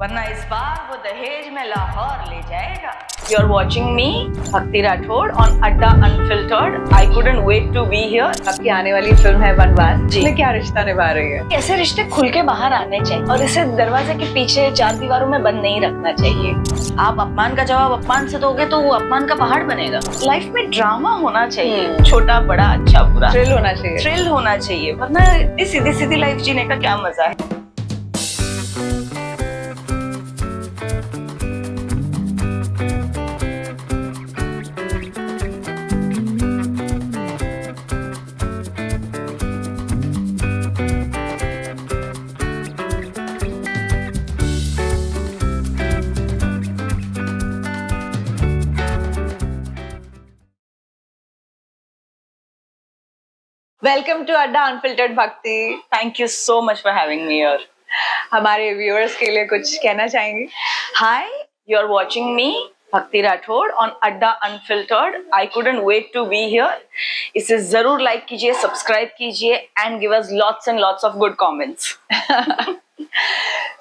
वरना इस बार वो दहेज में लाहौर ले जाएगा। You are watching me, Bhakti Rathod, on Adda Unfiltered. I couldn't wait to be here. आपकी आने वाली फिल्म है वनवास, जी। इसमें क्या रिश्ता निभा रही है? ऐसे रिश्ते खुल के बाहर आने चाहिए और इसे दरवाजे के पीछे चार दीवारों में बंद नहीं रखना चाहिए। आप अपमान का जवाब अपमान से दोगे तो वो अपमान का पहाड़ बनेगा। लाइफ में ड्रामा होना चाहिए, छोटा बड़ा अच्छा बुरा, थ्रिल होना चाहिए। थ्रिल होना चाहिए, वरना इतनी सीधी सीधी लाइफ जीने का क्या मजा है। वेलकम टू अड्डा अनफिल्टर्ड भक्ति। Thank you so much for having me here. हमारे व्यूअर्स के लिए कुछ कहना चाहेंगे? Hi, you're watching me, Bhakti Rathod, on Adda Unfiltered. I couldn't wait to be here. इसे जरूर लाइक कीजिए, सब्सक्राइब कीजिए and give us lots and lots of good comments.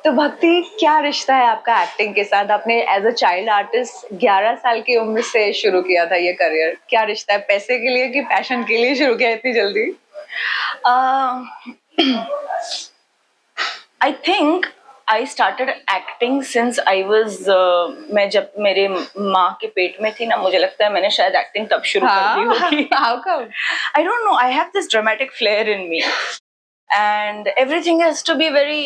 तो भक्ति, क्या रिश्ता है आपका एक्टिंग के साथ? आपने एज अ चाइल्ड आर्टिस्ट 11 साल की उम्र से शुरू किया था ये करियर। क्या रिश्ता है? पैसे के लिए कि पैशन के लिए शुरू किया इतनी जल्दी? I think I started acting since I was मैं जब मेरे माँ के पेट में थी ना, मुझे लगता है मैंने शायद एक्टिंग तब शुरू कर दी होगी। How come? I don't know. I have this dramatic flair in me, and everything has to be very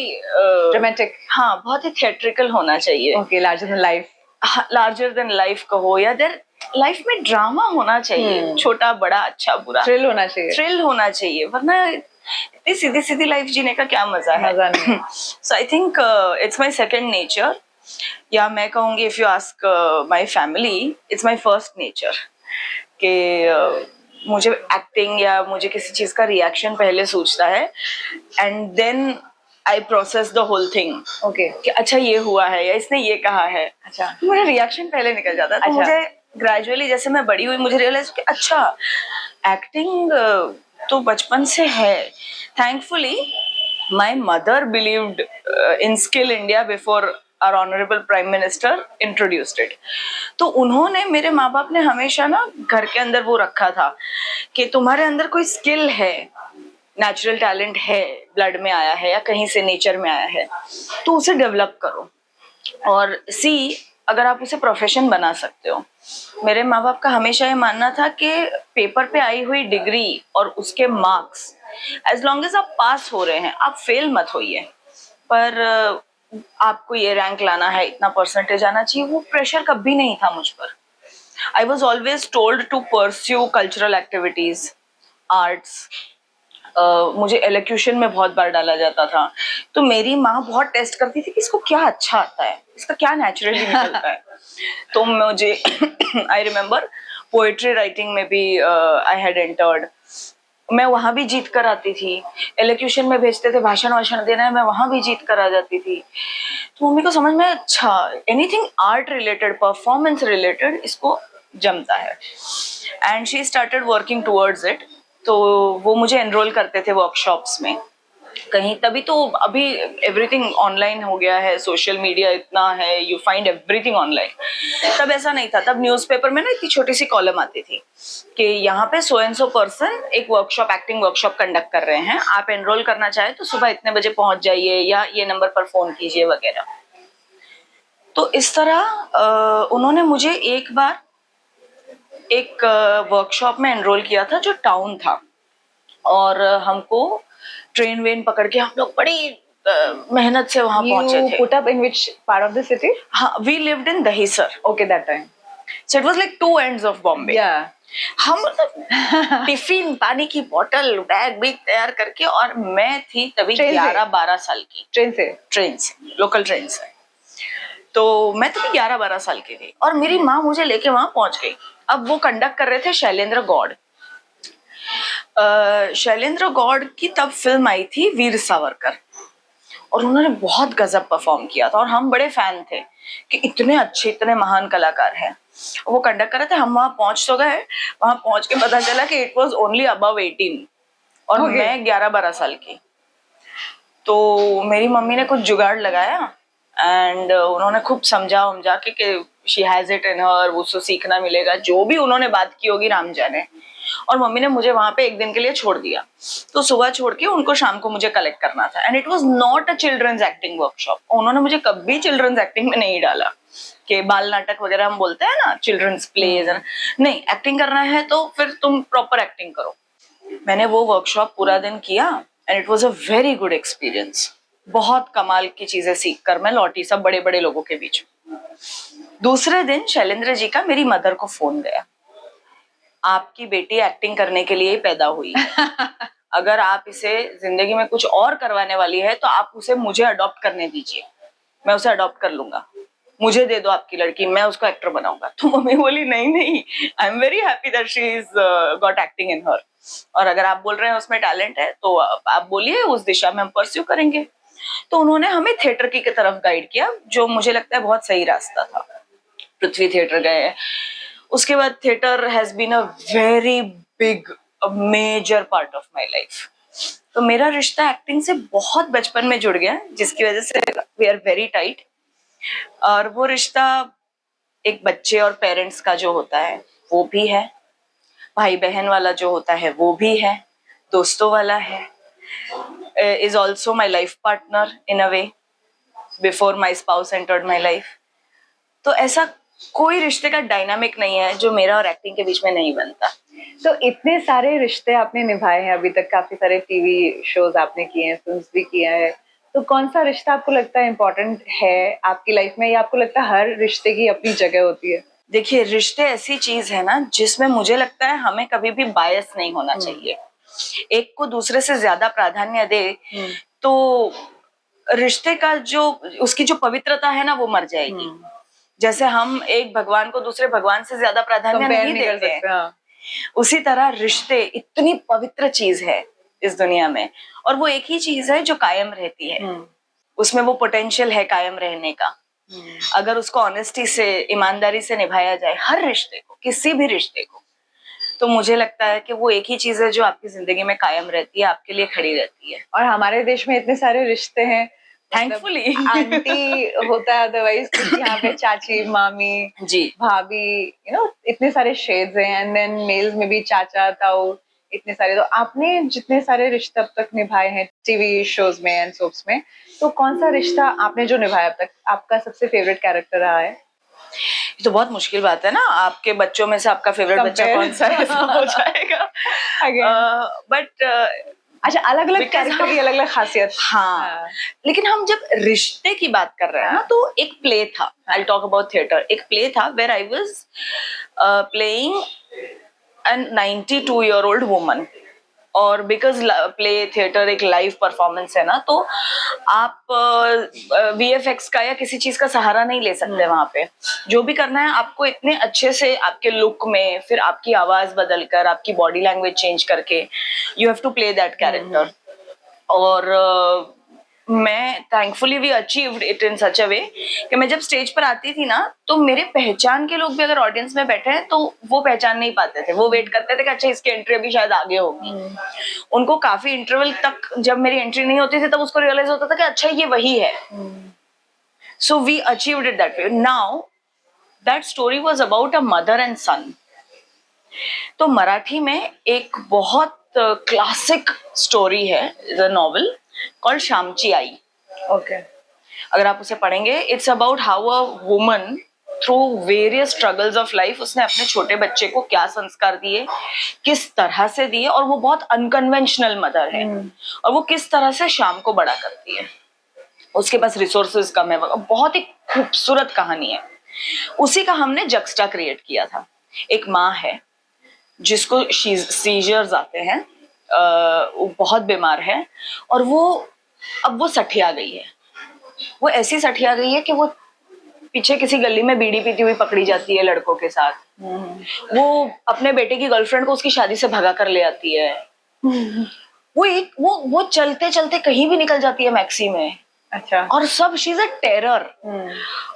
Dramatic. हाँ, बहुत ही theatrical होना चाहिए। Okay, larger than life. Larger than life कहो या देर लाइफ में ड्रामा होना चाहिए, छोटा बड़ा अच्छा बुरा, थ्रिल होना चाहिए। थ्रिल होना चाहिए, वरना इतनी सीधी सीधी लाइफ जीने का क्या मजा है। मजा नहीं। So I think it's my second nature, या मैं कहूँगी if you ask my family, it's my first nature कि मुझे एक्टिंग या मुझे किसी चीज का रिएक्शन पहले सोचता है and then I process the whole thing. Okay. कि अच्छा ये हुआ है या इसने ये कहा है, अच्छा। तो मेरा रिएक्शन पहले निकल जाता है। तो अच्छा। मुझे ग्रेजुअली जैसे मैं बड़ी हुई मुझे रियलाइज कि अच्छा एक्टिंग तो बचपन से है। Thankfully my mother believed in skill India before our honourable prime minister introduced it. तो उन्होंने, मेरे माँ बाप ने हमेशा ना घर के अंदर वो रखा था कि तुम्हारे अंदर कोई स्किल है, नेचुरल टैलेंट है, ब्लड में आया है या कहीं से नेचर में आया है, तो उसे डेवलप करो और सी अगर आप उसे प्रोफेशन बना सकते हो। मेरे माँ बाप का हमेशा ये मानना था कि पेपर पे आई हुई डिग्री और उसके मार्क्स, एज लॉन्ग एज आप पास हो रहे हैं, आप फेल मत होइए, पर आपको ये रैंक लाना है, इतना परसेंटेज आना चाहिए, वो प्रेशर कभी नहीं था मुझ पर। I was always told to pursue cultural activities, arts. मुझे एलोक्यूशन में बहुत बार डाला जाता था, तो मेरी माँ बहुत टेस्ट करती थी कि इसको क्या अच्छा आता है, इसका क्या नेचुरली निकलता है। तो मुझे आई रिमेम्बर पोएट्री राइटिंग में भी आई हैड एंटर्ड, मैं वहां भी जीत कर आती थी। एलोक्यूशन में भेजते थे भाषण वाषण देना है, मैं वहां भी जीत कर आ जाती थी। तो मम्मी को समझ में अच्छा anything art related, performance related इसको जमता है, and she started working towards it. तो वो मुझे एनरोल करते थे वर्कशॉप्स में कहीं, तभी तो अभी एवरीथिंग ऑनलाइन हो गया है, सोशल मीडिया इतना है, यू फाइंड एवरीथिंग ऑनलाइन। तब ऐसा नहीं था, तब न्यूज़पेपर में ना इतनी छोटी सी कॉलम आती थी कि यहाँ पे सो एंड सो पर्सन एक वर्कशॉप, एक्टिंग वर्कशॉप कंडक्ट कर रहे हैं, आप एनरोल करना चाहे तो सुबह इतने बजे पहुंच जाइए या ये नंबर पर फोन कीजिए वगैरह। तो इस तरह उन्होंने मुझे एक बार एक वर्कशॉप में एनरोल किया था जो टाउन था, और हमको ट्रेन वेन पकड़ के हम लोग बड़ी मेहनत से वहां पहुंचे थे। Put up in which part of the city? हाँ, we lived in Dahisar. Okay, that time. So it was like two ends of Bombay. Yeah. हम मतलब टिफिन, पानी की बोतल, बैग बिग तैयार करके, और मैं थी तभी 11-12 साल की। ट्रेन से लोकल ट्रेन से। तो मैं तभी 11-12 साल की थी और मेरी माँ मुझे लेके वहां पहुंच गई। अब वो कंडक्ट कर रहे थे शैलेंद्र गौड़। शैलेंद्र गौड़ की तब फिल्म आई थी वीर सावरकर, और उन्होंने बहुत गजब परफॉर्म किया था और हम बड़े फैन थे कि इतने अच्छे, इतने महान कलाकार हैं। वो कंडक्ट कर रहे थे, हम वहां पहुंच तो गए, वहां पहुंच के पता चला कि इट वाज ओनली अबव 18 और मैं 11-12 साल की। तो मेरी मम्मी ने कुछ जुगाड़ लगाया एंड उन्होंने खूब समझा उमझा कि शी हैज इट इन हर, उसको सीखना मिलेगा, जो भी उन्होंने बात की होगी राम जाने। और मम्मी ने मुझे वहां पे एक दिन के लिए छोड़ दिया, तो सुबह छोड़ के उनको शाम को मुझे कलेक्ट करना था। And it was not a children's acting workshop. उन्होंने मुझे कभी चिल्ड्रंस एक्टिंग में नहीं डाला कि बाल नाटक वगैरह हम बोलते हैं ना, चिल्ड्रंस प्लेज। नहीं, एक्टिंग करना है तो फिर तुम प्रॉपर एक्टिंग करो। मैंने वो वर्कशॉप पूरा दिन किया and it was a very good experience. बहुत कमाल की चीजें सीख कर मैं लौटी, सब बड़े बड़े लोगों के बीच। दूसरे दिन शैलेंद्र जी का मेरी मदर को फोन गया, आपकी बेटी एक्टिंग करने के लिए ही पैदा हुई है, अगर आप इसे जिंदगी में कुछ और करवाने वाली है तो आप उसे मुझे अडॉप्ट करने दीजिए, मैं उसे अडॉप्ट कर लूंगा, मुझे दे दो आपकी लड़की, मैं उसको एक्टर बनाऊंगा। तो मम्मी बोली नहीं नहीं, I am very happy that she is got acting in her, और अगर आप बोल रहे हैं उसमें टैलेंट है तो आप बोलिए, उस दिशा में हम परस्यू करेंगे। तो उन्होंने हमें थिएटर की तरफ गाइड किया, जो मुझे लगता है बहुत सही रास्ता था। पृथ्वी थिएटर गए, उसके बाद theatre has been a very big major part of my life. तो मेरा रिश्ता एक्टिंग से बहुत बचपन में जुड़ गया, जिसकी वजह से वी आर वेरी टाइट। और वो रिश्ता एक बच्चे और पेरेंट्स का जो होता है वो भी है, भाई बहन वाला जो होता है वो भी है, दोस्तों वाला है। Is also my life partner in a way before my spouse entered my life. तो ऐसा कोई रिश्ते का डायनामिक नहीं है जो मेरा और एक्टिंग के बीच में नहीं बनता। तो इतने सारे रिश्ते आपने निभाए हैं अभी तक, काफी सारे टीवी शोज आपने किए हैं, फिल्म्स भी किया है, तो कौन सा रिश्ता आपको लगता है इम्पोर्टेंट है आपकी लाइफ में, या आपको लगता है हर रिश्ते की अपनी जगह होती है? देखिए, रिश्ते ऐसी चीज है ना जिसमें मुझे लगता है हमें कभी भी बायस नहीं होना चाहिए। एक को दूसरे से ज्यादा प्राधान्य दे तो रिश्ते का जो उसकी जो पवित्रता है ना वो मर जाएगी। जैसे हम एक भगवान को दूसरे भगवान से ज्यादा प्राधान्य नहीं देते हैं, हाँ। उसी तरह रिश्ते इतनी पवित्र चीज है इस दुनिया में, और वो एक ही चीज है जो कायम रहती है। उसमें वो पोटेंशियल है कायम रहने का, अगर उसको ऑनेस्टी से, ईमानदारी से निभाया जाए हर रिश्ते को, किसी भी रिश्ते को, तो मुझे लगता है कि वो एक ही चीज है जो आपकी जिंदगी में कायम रहती है, आपके लिए खड़ी रहती है। और हमारे देश में इतने सारे रिश्ते हैं, थैंकफुली आंटी होता है, अदरवाइज यहाँ पे चाची, मामी, जी, भाभी, इतने सारे शेड्स हैं। एंड देन मेल्स में भी चाचा, ताऊ, इतने सारे। तो आपने जितने सारे रिश्ते अब तक निभाए हैं टीवी शोज में एंड सोप्स में, तो कौन सा रिश्ता आपने जो निभाया अब तक आपका सबसे फेवरेट कैरेक्टर रहा है? ये तो बहुत मुश्किल बात है ना, आपके बच्चों में से आपका फेवरेट बच्चा कौन सा है, ऐसा हो जाएगा। बट अच्छा, अलग अलग कैरेक्टर की अलग अलग खासियत। हाँ, लेकिन हम जब रिश्ते की बात कर रहे हैं ना, तो एक प्ले था, आई टॉक अबाउट थिएटर, एक प्ले था where I was playing an 92-year-old woman. और बिकॉज प्ले थिएटर एक लाइव परफॉर्मेंस है ना, तो आप VFX का या किसी चीज का सहारा नहीं ले सकते। वहां पे जो भी करना है आपको इतने अच्छे से, आपके लुक में, फिर आपकी आवाज बदलकर, आपकी बॉडी लैंग्वेज चेंज करके, you have to play that character. और मैं thankfully we achieved it in such a way कि मैं जब स्टेज पर आती थी ना, तो मेरे पहचान के लोग भी अगर ऑडियंस में बैठे हैं तो वो पहचान नहीं पाते थे, वो वेट करते थे कि अच्छा इसकी एंट्री अभी शायद आगे होगी। उनको काफी इंटरवल तक जब मेरी एंट्री नहीं होती थी तब उसको रियलाइज होता था कि अच्छा ये वही है। So we achieved it that way. Now that story was about a mother and son. तो मराठी में एक बहुत क्लासिक स्टोरी है, the novel called Shyamchi Aai. Okay. अगर आप उसे पढ़ेंगे, it's about how a woman through various struggles of life उसने अपने छोटे बच्चे को क्या संस्कार दिए, किस तरह से दिए, और वो बहुत अनकन्वेंशनल मदर है, और वो किस तरह से शाम को बड़ा करती है। उसके पास रिसोर्सेज कम है, बहुत ही खूबसूरत कहानी है। उसी का हमने जक्स्टा क्रिएट किया था। एक माँ है जिसको सीजर्स आते हैं, वो बहुत बीमार है, और अब वो सठिया गई है। वो ऐसी सठिया गई है कि वो पीछे किसी गली में बीड़ी पीती हुई पकड़ी जाती है लड़कों के साथ। वो अपने बेटे की गर्लफ्रेंड को उसकी शादी से भगा कर ले आती है। वो चलते चलते कहीं भी निकल जाती है मैक्सी में। अच्छा। और सब शी इज अ टेरर।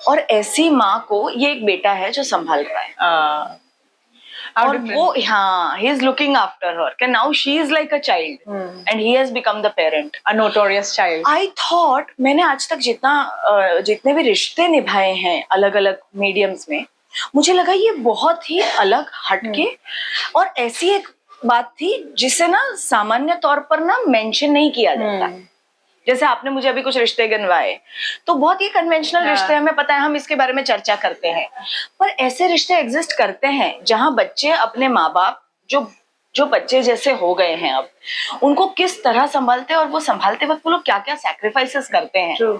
और ऐसी माँ को ये एक बेटा है जो संभाल रहा है। और वो हाँ he is looking after her कि now she is like a child and he has become the parent. A notorious child. I thought मैंने आज तक जितने भी रिश्ते निभाए हैं अलग अलग मीडियम्स में, मुझे लगा ये बहुत ही अलग हटके और ऐसी एक बात थी जिसे ना सामान्य तौर पर ना मेंशन नहीं किया जाता. जैसे आपने मुझे अभी कुछ रिश्ते गिनवाए, तो बहुत ही कन्वेंशनल रिश्ते हमें पता है, हम इसके बारे में चर्चा करते हैं, पर ऐसे रिश्ते एग्जिस्ट करते हैं जहां बच्चे अपने माँ बाप जो बच्चे जैसे हो गए हैं अब, उनको किस तरह संभालते हैं और वो संभालते वक्त वो लोग क्या क्या सैक्रिफाइसेस करते हैं. True.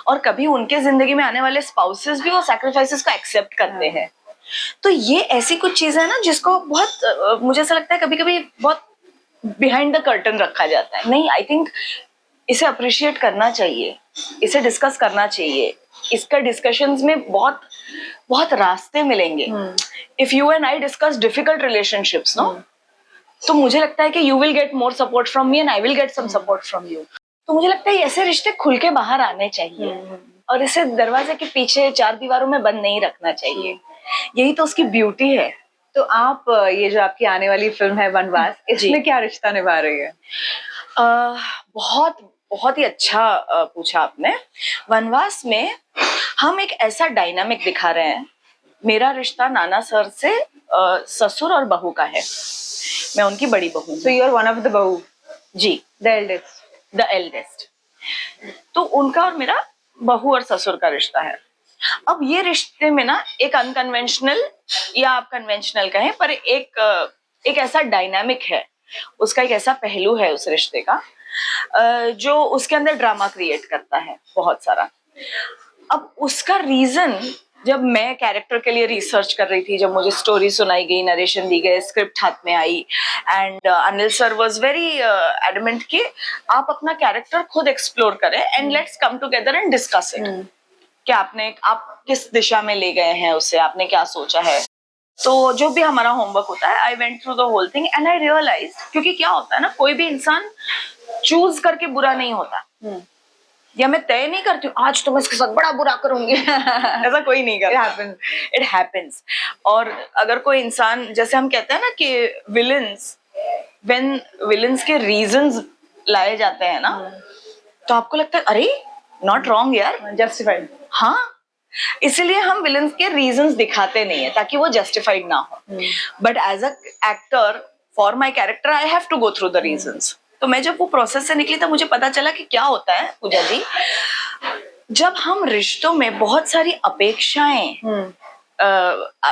और कभी उनके जिंदगी में आने वाले स्पाउसेस भी वो सैक्रिफाइसेस को एक्सेप्ट करते हैं. तो ये ऐसी कुछ चीजें हैं ना जिसको बहुत मुझे ऐसा लगता है कभी कभी बहुत बिहाइंड द कर्टन रखा जाता है. नहीं, आई थिंक इसे अप्रिशिएट करना चाहिए, इसे डिस्कस करना चाहिए. इसका डिस्कशंस में बहुत बहुत रास्ते मिलेंगे. If you and I discuss difficult relationships no, तो मुझे लगता है कि you will get more support from me and I will get some support from you. तो मुझे लगता है ऐसे रिश्ते खुल के बाहर आने चाहिए और इसे दरवाजे के पीछे चार दीवारों में बंद नहीं रखना चाहिए. यही तो उसकी ब्यूटी है. तो आप ये जो आपकी आने वाली फिल्म है वनवास, इसमें क्या रिश्ता निभा रही है? बहुत बहुत ही अच्छा पूछा आपने. वनवास में हम एक ऐसा डायनामिक दिखा रहे हैं. मेरा रिश्ता नाना सर से ससुर और बहू का है. मैं उनकी बड़ी बहू. So you are one of the बहू. जी, The eldest. तो उनका और मेरा बहू और ससुर का रिश्ता है. अब ये रिश्ते में ना एक अनकन्वेंशनल या आप कन्वेंशनल कहें, पर एक ऐसा डायनामिक है, उसका एक ऐसा पहलू है उस रिश्ते का जो उसके अंदर ड्रामा क्रिएट करता है बहुत सारा. अब उसका रीजन, जब मैं कैरेक्टर के लिए रिसर्च कर रही थी, जब मुझे स्टोरी सुनाई गई, नरेशन दी गई, स्क्रिप्ट हाथ में आई, and Anil sir was very adamant कि आप अपना कैरेक्टर खुद एक्सप्लोर करें and let's come together and discuss it. कि आप किस दिशा में ले गए हैं उसे, आपने क्या सोचा है. तो जो भी हमारा होमवर्क होता है, I went through the whole thing and I realize, क्योंकि क्या होता है ना, कोई भी इंसान चूज करके बुरा नहीं होता. या मैं तय नहीं करती हूँ आज तो मैं इसके साथ बड़ा बुरा करूंगी. ऐसा कोई नहीं करता. It happens. और अगर कोई इंसान, जैसे हम कहते हैं ना कि विलन्स के रीजंस लाए जाते हैं ना, तो आपको लगता है अरे नॉट रॉन्ग यार, जस्टिफाइड. हाँ, इसलिए हम विलन्स के रीजंस दिखाते नहीं है ताकि वो जस्टिफाइड ना हो. But as a actor for my character I have to go through the reasons. तो मैं जब वो प्रोसेस से निकली तब मुझे पता चला कि क्या होता है पूजा जी, जब हम रिश्तों में बहुत सारी अपेक्षाएं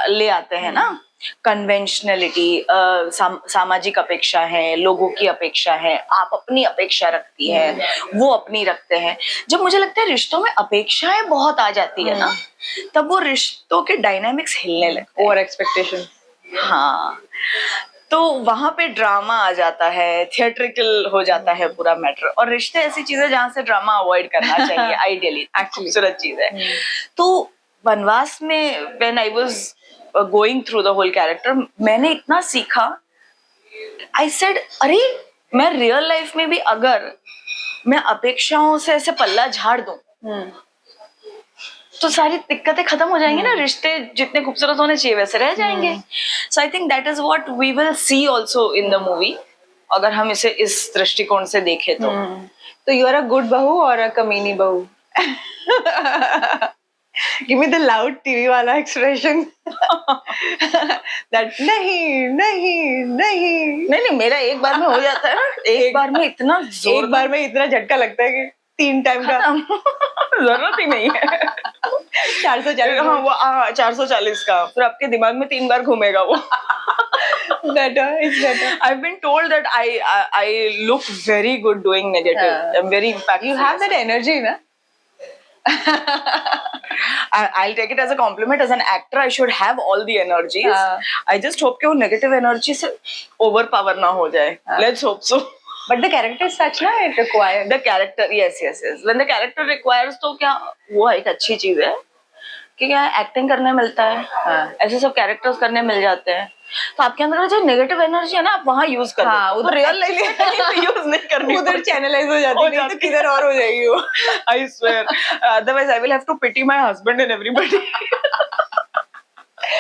ले आते हैं ना, कन्वेंशनलिटी, सामाजिक अपेक्षा है, लोगों की अपेक्षा है, आप अपनी अपेक्षा रखती है, वो अपनी रखते हैं. जब मुझे लगता है रिश्तों में अपेक्षाएं बहुत आ जाती है ना, तब वो रिश्तों के डायनामिक्स हिलने लगते हैं. Over expectation. हाँ, तो वहां पे ड्रामा आ जाता है, थिएट्रिकल हो जाता है पूरा मैटर. और रिश्ते ऐसी चीज है जहां से ड्रामा अवॉइड करना चाहिए आइडियली. एक्चुअली खूबसूरत चीज है. तो वनवास में when I was going through the whole character, मैंने इतना सीखा. आई सेड अरे मैं रियल लाइफ में भी अगर मैं अपेक्षाओं से ऐसे पल्ला झाड़ दूं तो सारी दिक्कतें खत्म हो जाएंगी ना. रिश्ते जितने खूबसूरत होने चाहिए वैसे रह जाएंगे. So I think that is what we will see also in the movie, अगर हम इसे इस दृष्टिकोण से देखें तो. तो यू आर अ गुड बहू और अ कमीनी बहू. Give me the loud TV वाला expression. That नहीं, मेरा एक बार में हो जाता है ना. एक बार में इतना एक बार में इतना झटका लगता है कि 3 टाइम का जरूरत ही नहीं है. 440. हाँ, वो 440 का फिर आपके दिमाग में 3 बार घूमेगा वो. It's better. I've been told that I look very good doing negative. I'm very impactful. You have that energy, na? I'll take it as a compliment. As an actor, I should have all the energies. I just hope कि वो negative energy से overpower ना हो जाए. Let's hope so. But the character is such, na, it requires. The character, yes. When the character requires, तो क्या वो एक अच्छी चीज है कि क्या एक्टिंग करने मिलता है. ऐसे सब कैरेक्टर्स करने मिल जाते हैं. तो आपके अंदर जो नेगेटिव एनर्जी है ना, आप वहाँ यूज कर. उधर रियल लाइफ में यूज नहीं करनी, उधर चैनलाइज हो जाती है, तो किधर और हो जाएगी वो. I swear. Otherwise, I will have to pity my husband and everybody.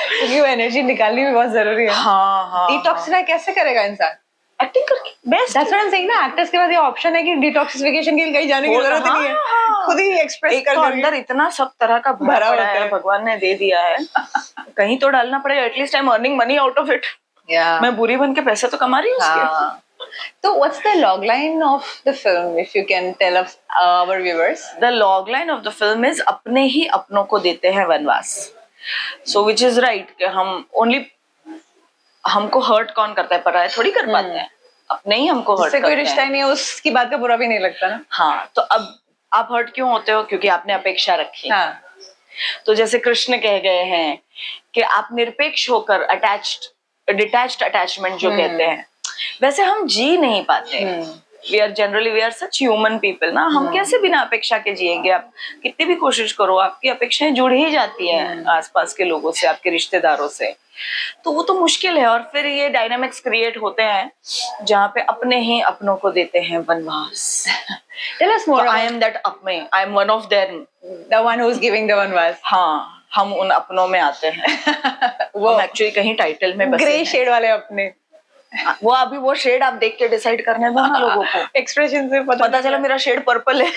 क्योंकि वो एनर्जी निकालनी भी बहुत जरूरी है। हाँ हाँ डिटॉक्सिफाई कैसे करेगा इंसान? एक्टिंग करके best. That's what I am saying ना, एक्टर्स के पास ये ऑप्शन है कि डिटॉक्सिफिकेशन के लिए कहीं जाने की जरूरत ही नहीं है, खुद ही एक्सप्रेस एक तो अंदर इतना सब तरह का भरा भरा पड़ा होता है, है। भगवान ने दे दिया है, कहीं तो डालना पड़ेगा। At least I am earning money out of it. मैं बुरी बन के पैसे तो कमा रही हूँ उसके। So what's the logline of the film, if you can tell us, our viewers? The logline of the film is अपने ही अपनों को देते हैं वनवास। So which is right कि हम only हमको हर्ट कौन करता है, पराया थोड़ी कर पाते हैं, अपने ही हमको हर्ट जिससे करते कोई रिश्ता ही नहीं है उसकी बात का बुरा भी नहीं लगता ना। हाँ, तो अब आप हर्ट क्यों होते हो? क्योंकि आपने अपेक्षा रखी। हाँ, तो जैसे कृष्ण कह गए हैं कि आप निरपेक्ष होकर डिटैच्ड अटैचमेंट जो कहते हैं, वैसे हम जी नहीं पाते। We are such human people ना, हम कैसे बिना अपेक्षा के जिएंगे? आप कितनी भी कोशिश करो, आपकी अपेक्षाएं जुड़ ही जाती हैं आसपास के लोगों से, आपके रिश्तेदारों से, तो वो तो मुश्किल है। और फिर ये डायनामिक्स क्रिएट होते हैं जहाँ पे अपने ही अपनों को देते हैं वनवास। tell us more. I am that अपने, I am one of them, the one who's giving the vanvas. हाँ, हम उन अपनों में आते हैं। वो एक्चुअली कहीं टाइटल में बसे ग्रे हैं। शेड वाले अपने, वो अभी वो शेड आप देख के डिसाइड करने दो ना लोगों को। एक्सप्रेशन से पता चला मेरा शेड पर्पल है।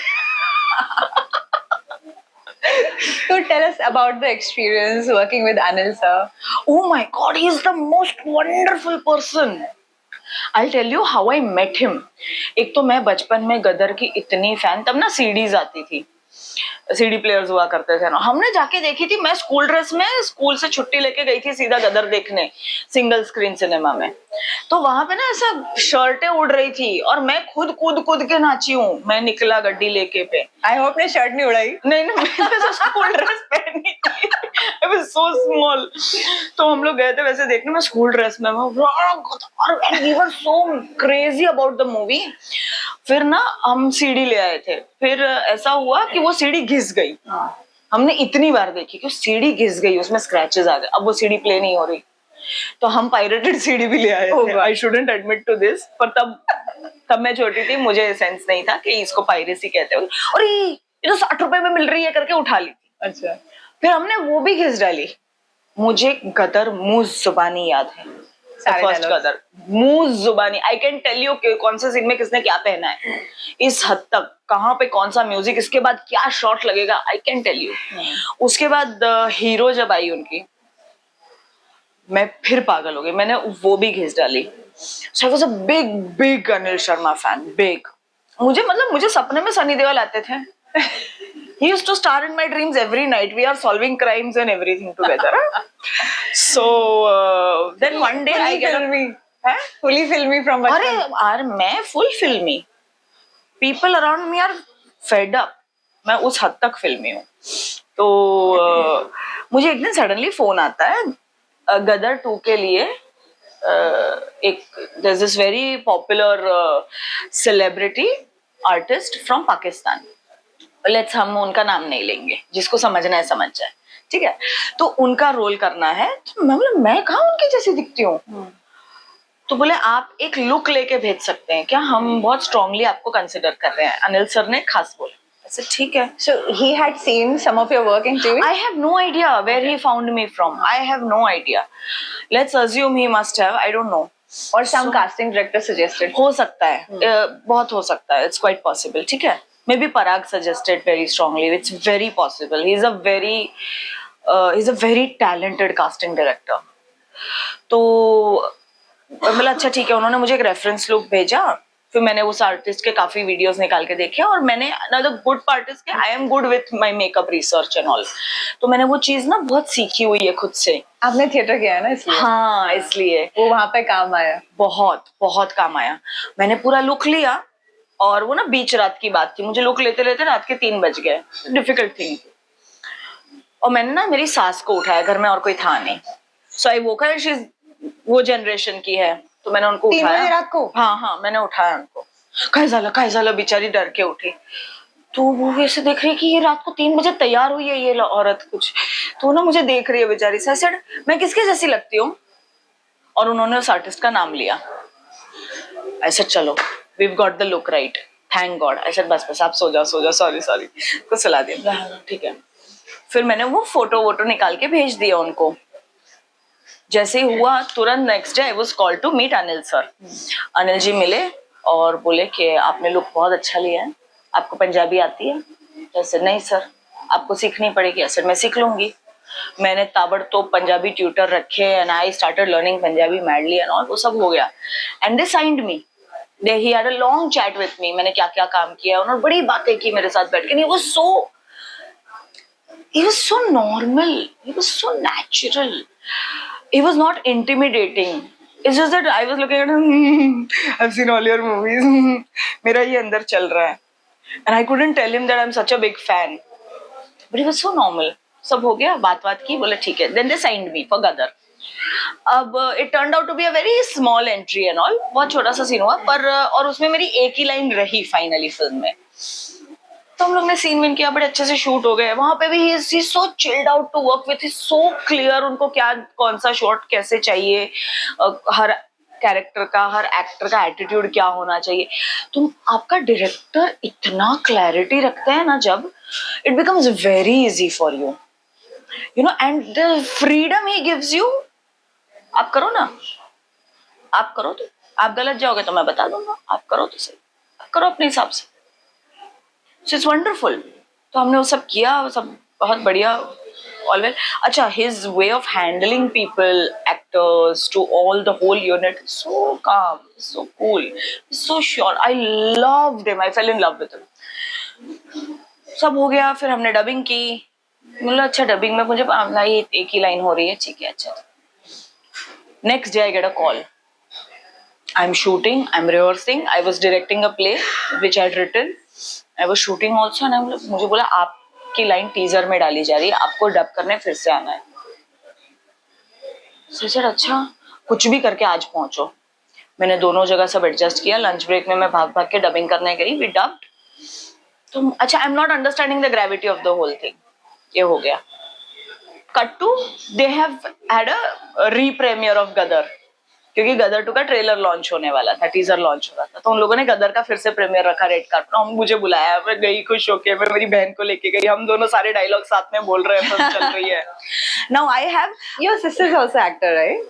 So tell us about the experience working with Anil sir. Oh my God, he is the most wonderful person. I'll tell you how I met him. एक तो मैं बचपन में गदर की इतनी फैन, तब ना सीडीज आती थी, सीडी प्लेयर्स हुआ करते थे ना, हमने जाके देखी थी। मैं स्कूल ड्रेस में स्कूल से छुट्टी लेके गई थी सीधा गदर देखने, सिंगल स्क्रीन सिनेमा में। तो वहां पे ना ऐसा शर्टें उड़ रही थी और मैं खुद कूद कूद के नाची हूँ। मैं निकला गड्डी लेके पे, आई होप ने शर्ट नहीं उड़ाई। नहीं मैंने तो स्कूल ड्रेस पहनी थी, आई वाज सो स्मॉल। तो हम लोग गए थे वैसे देखने में स्कूल ड्रेस में, and we were so crazy about the movie. फिर ना हम सीडी ले आए थे, फिर ऐसा हुआ कि वो सीडी घिस गई। हमने इतनी बार देखी कि सीडी घिस गई, उसमें स्क्रैचेस आ गए, अब वो सीडी प्ले नहीं हो रही। तो हम पायरेटेड सीडी भी ले आए थे। I shouldn't admit to this, पर तब मैं छोटी थी, मुझे सेंस नहीं था कि इसको पायरेसी कहते हैं। और ये तो 60 रुपए में मिल रही है करके उठा ली थी। अच्छा, फिर हमने वो भी घिस डाली। मुझे गदर मुंह जुबानी याद है, फर्स्ट गदर मुंह जुबानी। आई कैन टेल यू कौन से सीन में किसने क्या पहना है, इस हद तक, कहाँ पे कौन सा म्यूजिक, इसके बाद क्या शॉट लगेगा, आई कैन टेल यू। उसके बाद हीरो जब आई उनकी, मैं फिर पागल हो गई, मैंने वो भी घिस डाली। So I was a big Anil Sharma fan, big. मुझे सपने में सनी देओल आते थे। He used to star in my dreams every night. We are solving crimes and everything together. So then one day I get fully filmy from बचपन। अरे मैं full filmy. People around me are fed up. मैं उस हद तक फिल्मी हूँ। तो मुझे एक दिन सडनली फोन आता है गदर 2 के लिए। एक there's this very popular celebrity artist from Pakistan. Let's हम उनका नाम नहीं लेंगे, जिसको समझना है समझ जाए, ठीक है। तो उनका रोल करना है। तो मैं बोला मैं कहाँ उनकी जैसी दिखती हूँ? तो बोले आप एक लुक लेके भेज सकते हैं क्या, हम बहुत स्ट्रांगली आपको कंसिडर कर रहे हैं। अनिल सर ने खास बोला। ऐसे ठीक है। So he had seen some of your work in TV? I have no idea where he found me from. I have no idea. Let's assume he must have. I don't know. Or some casting director suggested. हो सकता है, बहुत हो सकता है। It's quite possible, ठीक है। Maybe Parag suggested very strongly. It's very possible. He's a very talented casting director. तो मतलब अच्छा ठीक है, उन्होंने मुझे एक रेफरेंस लुक भेजा। फिर मैंने उस आर्टिस्ट के काफी वीडियोस निकाल के देखे और मैंने another good part is कि I am good with my makeup research and all. तो मैंने वो चीज ना बहुत सीखी हुई है खुद से। आपने थिएटर किया है ना इसलिए? हाँ, इसलिए वो वहां पे काम आया। बहुत काम आया। मैंने पूरा लुक लिया और वो ना बीच रात की बात थी, मुझे लुक लेते लेते रात के 3 बज गए। Difficult thing. और मैंने ना मेरी सास को उठाया, घर में और कोई था नहीं। So I woke her, she वो जनरेशन की है, तो मैंने उनको उठाया। 3 बजे रात को? हाँ, मैंने उठाया उनको। काय झाला बेचारी डर के उठी। तो वो वैसे देख रही है कि ये रात को 3 बजे तैयार हुई है ये औरत कुछ, तो ना मुझे देख रही है बेचारी। सर सेड मैं किसके जैसी लगती हूँ? और उन्होंने उस आर्टिस्ट का नाम लिया। ऐसे चलो we've got the look right, thank God। I said बस आप सो जाओ, सॉरी कुछ सुला दिया, ठीक है। फिर मैंने वो फोटो निकाल के भेज दिया उनको। जैसे ही हुआ तुरंत next day I was called to meet Anil sir. Anil ji मिले और बोले कि आपने लुक बहुत अच्छा लिया है, आपको पंजाबी आती है? जैसे नहीं सर, आपको सीखनी पड़ेगी। ऐसे मैं सीख लूंगी। मैंने ताबड़तोड़ पंजाबी ट्यूटर रखे and I started learning Punjabi madly and all, वो सब हो गया and they signed me. They he had a long chat with me, मैंने क्या क्या काम किया, उन्होंने बड़ी बातें की मेरे साथ बैठ के। He was so normal, he was so natural, he was not intimidating. It's just that I was looking at him, I've seen all your movies, मेरा ये अंदर चल रहा है and I couldn't tell him that I'm such a big fan, but he was so normal. सब हो गया, बात की, बोले ठीक है। Then they signed me for गदर। अब it turned out to be a very small entry and all, बहुत छोटा सा सीन हुआ पर और उसमें मेरी एक ही लाइन रही फाइनली फिल्म में। तो हम लोग ने सीन विन किया, बड़े अच्छे से शूट हो गए। वहां पे भी he is so chilled out to work with, is so clear उनको क्या कौन सा शॉट कैसे चाहिए, हर कैरेक्टर का हर एक्टर का एटीट्यूड क्या होना चाहिए। तुम आपका डायरेक्टर इतना क्लैरिटी रखते हैं ना, जब it becomes very easy for you, you know, and the freedom he gives you. आप करो ना, आप करो तो आप गलत जाओगे तो मैं बता दूंगा, आप करो तो सही, आप करो अपने हिसाब से। So it's wonderful. तो हमने वो सब किया, वो सब बहुत बढ़िया, all well. अच्छा, his way of handling people, actors, to all the whole unit, so calm, so cool, so sure. I loved him. I fell in love with him. सब हो गया, फिर हमने डबिंग की। मतलब अच्छा, डबिंग में मुझे भाई एक ही लाइन हो रही है, ठीक है, अच्छा। Next day I get a call. I'm shooting, I'm rehearsing, I was directing a play which I had written. I was shooting also and मुझे बोला आपकी लाइन टीजर में डाली जा रही है, आपको डब करने फिर से आना है। सर अच्छा, कुछ भी करके आज पहुंचो। मैंने दोनों जगह सब एडजस्ट किया। लंच ब्रेक में मैं भाग भाग के डबिंग करने गई, वी डब्ड। तो अच्छा, I am not understanding the gravity of the whole thing. ये हो गया। Cut to, they have had a re-premiere of Gadar, क्योंकि गदर 2 का ट्रेलर लॉन्च होने वाला था, टीजर लॉन्च हो रहा था, तो उन लोगों ने गदर का फिर से प्रीमियर रखा रेड कार्पेट। हम मुझे बुलाया, मैं गई खुश होके, मैं मेरी बहन को लेके गई, हम दोनों सारे डायलॉग साथ में बोल रहे हैं, फिल्म चल रही है। Now I have, Your sister is also actor, right?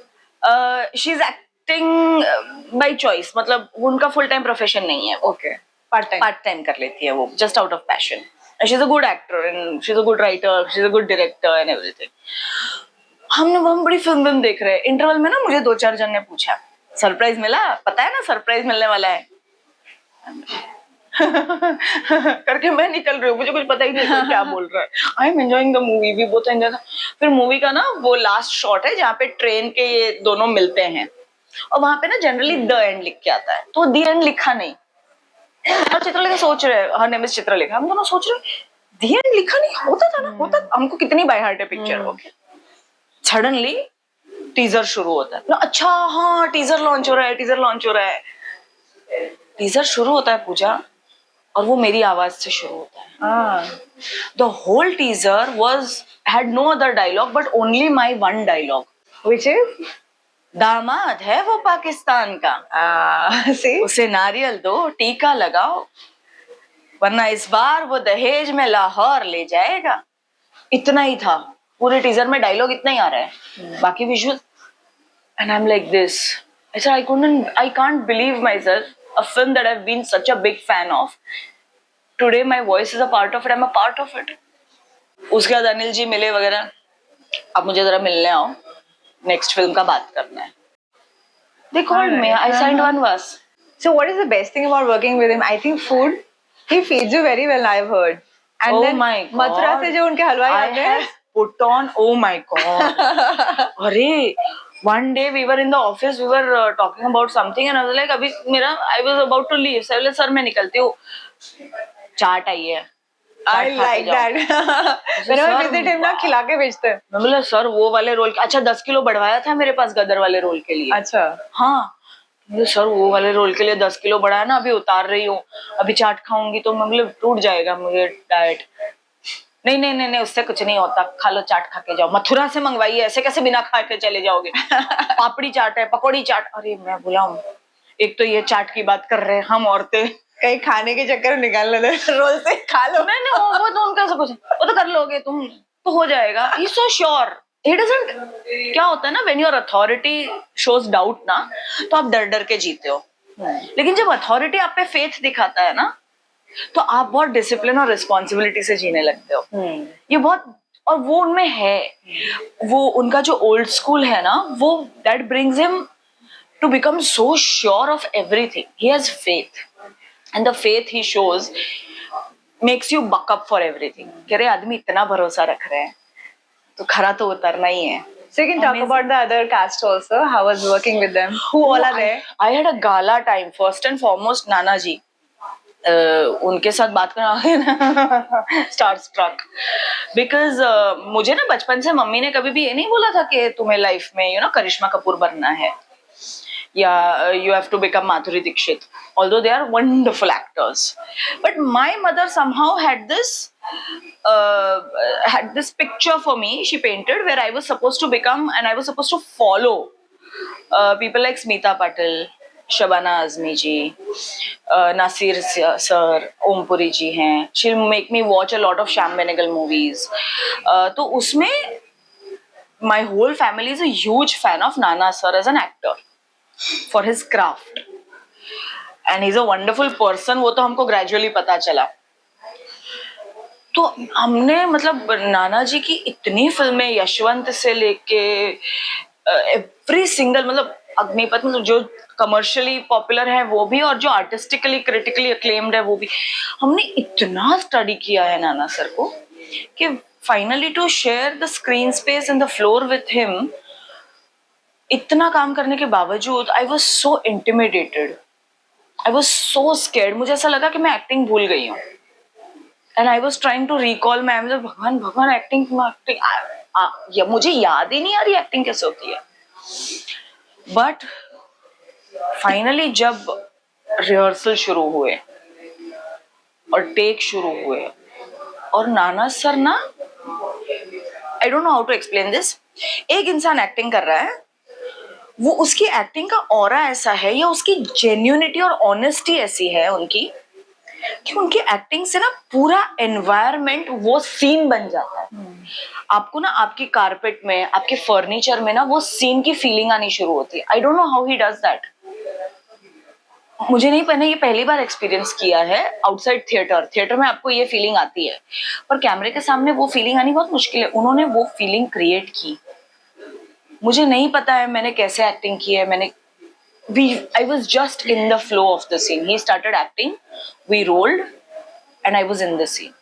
She is acting by choice, मतलब उनका फुल टाइम प्रोफेशन नहीं है, Okay. Part time. Part time कर लेती है वो, just out of passion. She is a good actor and she is a good writer, she is a good director and everything. हम बड़ी फिल्म देख रहे हैं, इंटरवल में ना मुझे 2-4 जन ने पूछा सरप्राइज मिला, पता है ना सरप्राइज मिलने वाला है। करके मैं निकल रही हूँ, मुझे कुछ पता ही नहीं कोई क्या बोल रहा है। I am enjoying the movie, we both enjoy. फिर मूवी का ना वो लास्ट शॉट है जहाँ पे ट्रेन के ये दोनों मिलते हैं और वहां पे ना जनरली द एंड लिख के आता है, तो द एंड लिखा नहीं। और चित्रलेखा सोच रहे, हर नेम इज चित्रलेखा, हम दोनों सोच रहे द एंड लिखा नहीं, होता था ना, होता। हमको कितनी बाय हार्ट है पिक्चर। ओके, सडनली टीजर शुरू होता है। अच्छा हाँ, टीजर लॉन्च हो रहा है, टीजर लॉन्च हो रहा है। टीजर शुरू होता है पूजा, और वो मेरी आवाज से शुरू होता है। The whole teaser was had no other dialogue but only my one dialogue, Which is? दामाद है वो पाकिस्तान का, See? उसे नारियल दो, टीका लगाओ, वरना इस बार वो दहेज में लाहौर ले जाएगा। इतना ही था पूरे टीजर में, डायलॉग इतना ही आ रहा है, बाकी visual. And I am like this, I can't believe myself, a film that I've been such a big fan of, today my voice is a part of it, I'm a part of it. उसके बाद अनिल जी मिले वगैरह, अब मुझे जरा मिलने आओ, next film का बात करना है। They called me, I signed one verse. So what is the best thing about working with him? I think food. He feeds you very well, I've heard. And Oh then my God. Mathura से जो उनके हलवाई I आते हैं, have put on, oh my God. अरे, one day we were in the office, we were talking about something and I was like, अभी मेरा, I was about to leave, so I was like, sir मैं निकलती हूँ, चाट आई है, I like that. Whenever I visit him ना, खिला के भेजते हैं। मैं बोला सर वो वाले रोल, अच्छा 10 किलो बढ़वाया था मेरे पास गदर वाले रोल के लिए। अच्छा। हाँ, मुझे सर वो वाले रोल के लिए 10 किलो बढ़ाया ना, अभी उतार रही हूँ, अभी चाट खाऊंगी तो मतलब टूट जाएगा मुझे डाइट। नहीं नहीं नहीं नहीं, उससे कुछ नहीं होता, खा लो, चाट खा के जाओ, मथुरा से मंगवाई है, ऐसे कैसे बिना खा के चले जाओगे? पापड़ी चाट है, पकौड़ी चाट। अरे मैं बोला, एक तो ये चाट की बात कर रहे हैं हम औरतें, कहीं खाने के चक्कर में निकाल लेते रोल से खा लो। नहीं नहीं, वो तो उनका सब कुछ, वो तो कर लोगे तुम, तो हो जाएगा। ही सो श्योर, he doesn't, क्या होता है ना, when your authority shows doubt ना, तो आप डर डर के जीते हो. लेकिन जब अथॉरिटी आप पे फेथ दिखाता है ना, तो आप बहुत डिसिप्लिन और रिस्पॉन्सिबिलिटी से जीने लगते हो. ये बहुत, और वो उनमें है, वो उनका जो ओल्ड स्कूल है ना, वो that brings him to become so sure of everything. He has faith, and the faith he shows makes you buck up for everything. कह रहे आदमी इतना भरोसा रख रहे हैं तो खरा तो उतरना ही है. So you can talk about the other cast also. How was working with them? Who all are there? I had a gala time. First and foremost, नाना जी. उनके साथ बात करना स्टार स्ट्रक, बिकॉज मुझे ना बचपन से मम्मी ने कभी भी ये नहीं बोला था कि तुम्हें लाइफ में करिश्मा कपूर बनना है या you have to become Madhuri Dixit, although they are wonderful actors. But my mother somehow had this picture for me, she painted, where I was supposed to become and I was supposed to follow people like Smita Patil, Shabana Azmi ji, Nasir sir, Om Puri ji hain. She'll make me watch a lot of Sham Benegal movies. तो उसमें my whole family is a huge fan of Nana sir as an actor for his craft, and he's a wonderful person. वो तो हमको gradually पता चला. तो हमने मतलब नाना जी की इतनी फिल्में, यशवंत से लेके एवरी सिंगल, मतलब अग्निपथ, मतलब जो कमर्शियली पॉपुलर है वो भी, और जो आर्टिस्टिकली क्रिटिकली अक्लेम्ड है वो भी, हमने इतना स्टडी किया है नाना सर को कि finally to share the screen space and the floor with him, इतना काम करने के बावजूद I was so intimidated, I was so scared. मुझे ऐसा लगा कि मैं एक्टिंग भूल गई हूँ. And I was trying to recall my, मतलब भगवान भगवान एक्टिंग, मुझे याद ही नहीं आ रही एक्टिंग कैसे होती है. बट फाइनली जब रिहर्सल शुरू हुए और टेक शुरू हुए, और नाना सर ना, I don't know how to explain this, एक इंसान एक्टिंग कर रहा है, वो उसकी एक्टिंग का ऑरा ऐसा है, या उसकी जेन्युइनिटी और ऑनेस्टी ऐसी है उनकी, कि उनकी एक्टिंग से ना पूरा एनवायरनमेंट वो सीन बन जाता है. आपको ना आपकी कारपेट में, आपके फर्नीचर में ना वो सीन की फीलिंग आनी शुरू होती है. आई don't know how he does that. मुझे नहीं, मैंने ये पहली बार एक्सपीरियंस किया है आउटसाइड थिएटर. थिएटर में आपको ये फीलिंग आती है, पर कैमरे के सामने वो फीलिंग आनी बहुत मुश्किल है. उन्होंने वो फीलिंग क्रिएट की. मुझे नहीं पता है मैंने कैसे एक्टिंग की है. I was just in the flow of the scene. He started acting, we rolled, and I was in the scene.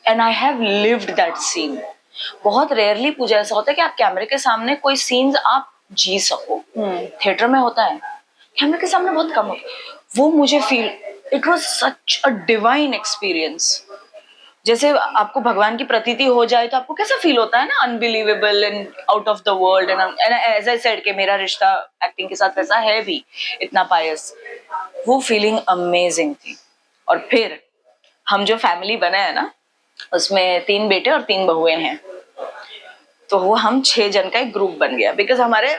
And I have lived that scene. बहुत रेयरली पूजा ऐसा होता है कि आप कैमरे के सामने कोई सीन्स आप जी सको. थिएटर में होता है, कैमरे के सामने बहुत कम होता है. वो मुझे feel, it was such a divine experience. जैसे आपको भगवान की प्रतीति हो जाए तो आपको कैसा फील होता है ना, unbelievable and out of the world. And as I said कि मेरा रिश्ता एक्टिंग के साथ वैसा है भी, इतना पायस. वो फीलिंग अमेजिंग थी. और फिर हम जो फैमिली बना है ना, उसमें 3 बेटे और 3 बहुएं हैं, तो वो हम 6 जन का एक ग्रुप बन गया. बिकॉज हमारे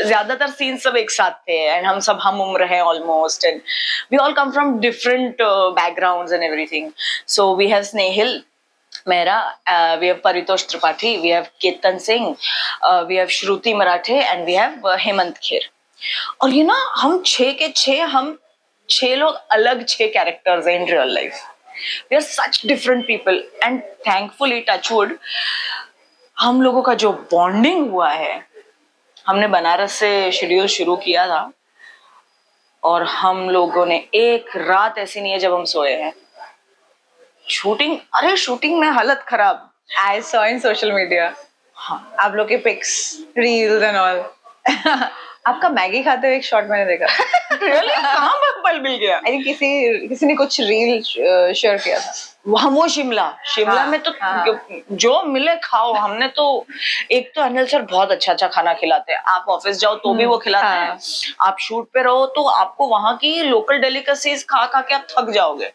ज्यादातर सीन सब एक साथ थे, एंड हम सब हम उम्र हैं almost, and we all come from different backgrounds and everything. So we have Snehil Mehra, we have Paritosh Tripathi, we have Ketan Singh, we have Shruti Marathe, and we have Hemant Kher. और ये ना हम 6 के 6, हम 6 लोग अलग 6 कैरेक्टर्स हैं in real life. We are such different people, and thankfully touchwood हम लोगों का जो बॉन्डिंग हुआ है, हमने बनारस से शेड्यूल शुरू किया था, और हम लोगों ने एक रात ऐसी नहीं है जब हम सोए हैं. शूटिंग में हालत खराब. I saw in social media. हाँ, आप लोग के पिक्स, रील्स एंड ऑल. आपका मैगी खाते हुए एक शॉट मैंने देखा. really? कहाँ पल मिल गया? आई थिंक किसी ने कुछ रील शेयर किया था. वहाँ वो शिमला हाँ, में तो हाँ. जो मिले खाओ. हमने तो, एक तो अनिल सर बहुत अच्छा खाना खिलाते हैं, आप ऑफिस जाओ तो भी वो खिलाते हाँ. हैं, आप शूट पे रहो तो आपको वहाँ की लोकल डेलिकेसीज खा के आप थक जाओगे,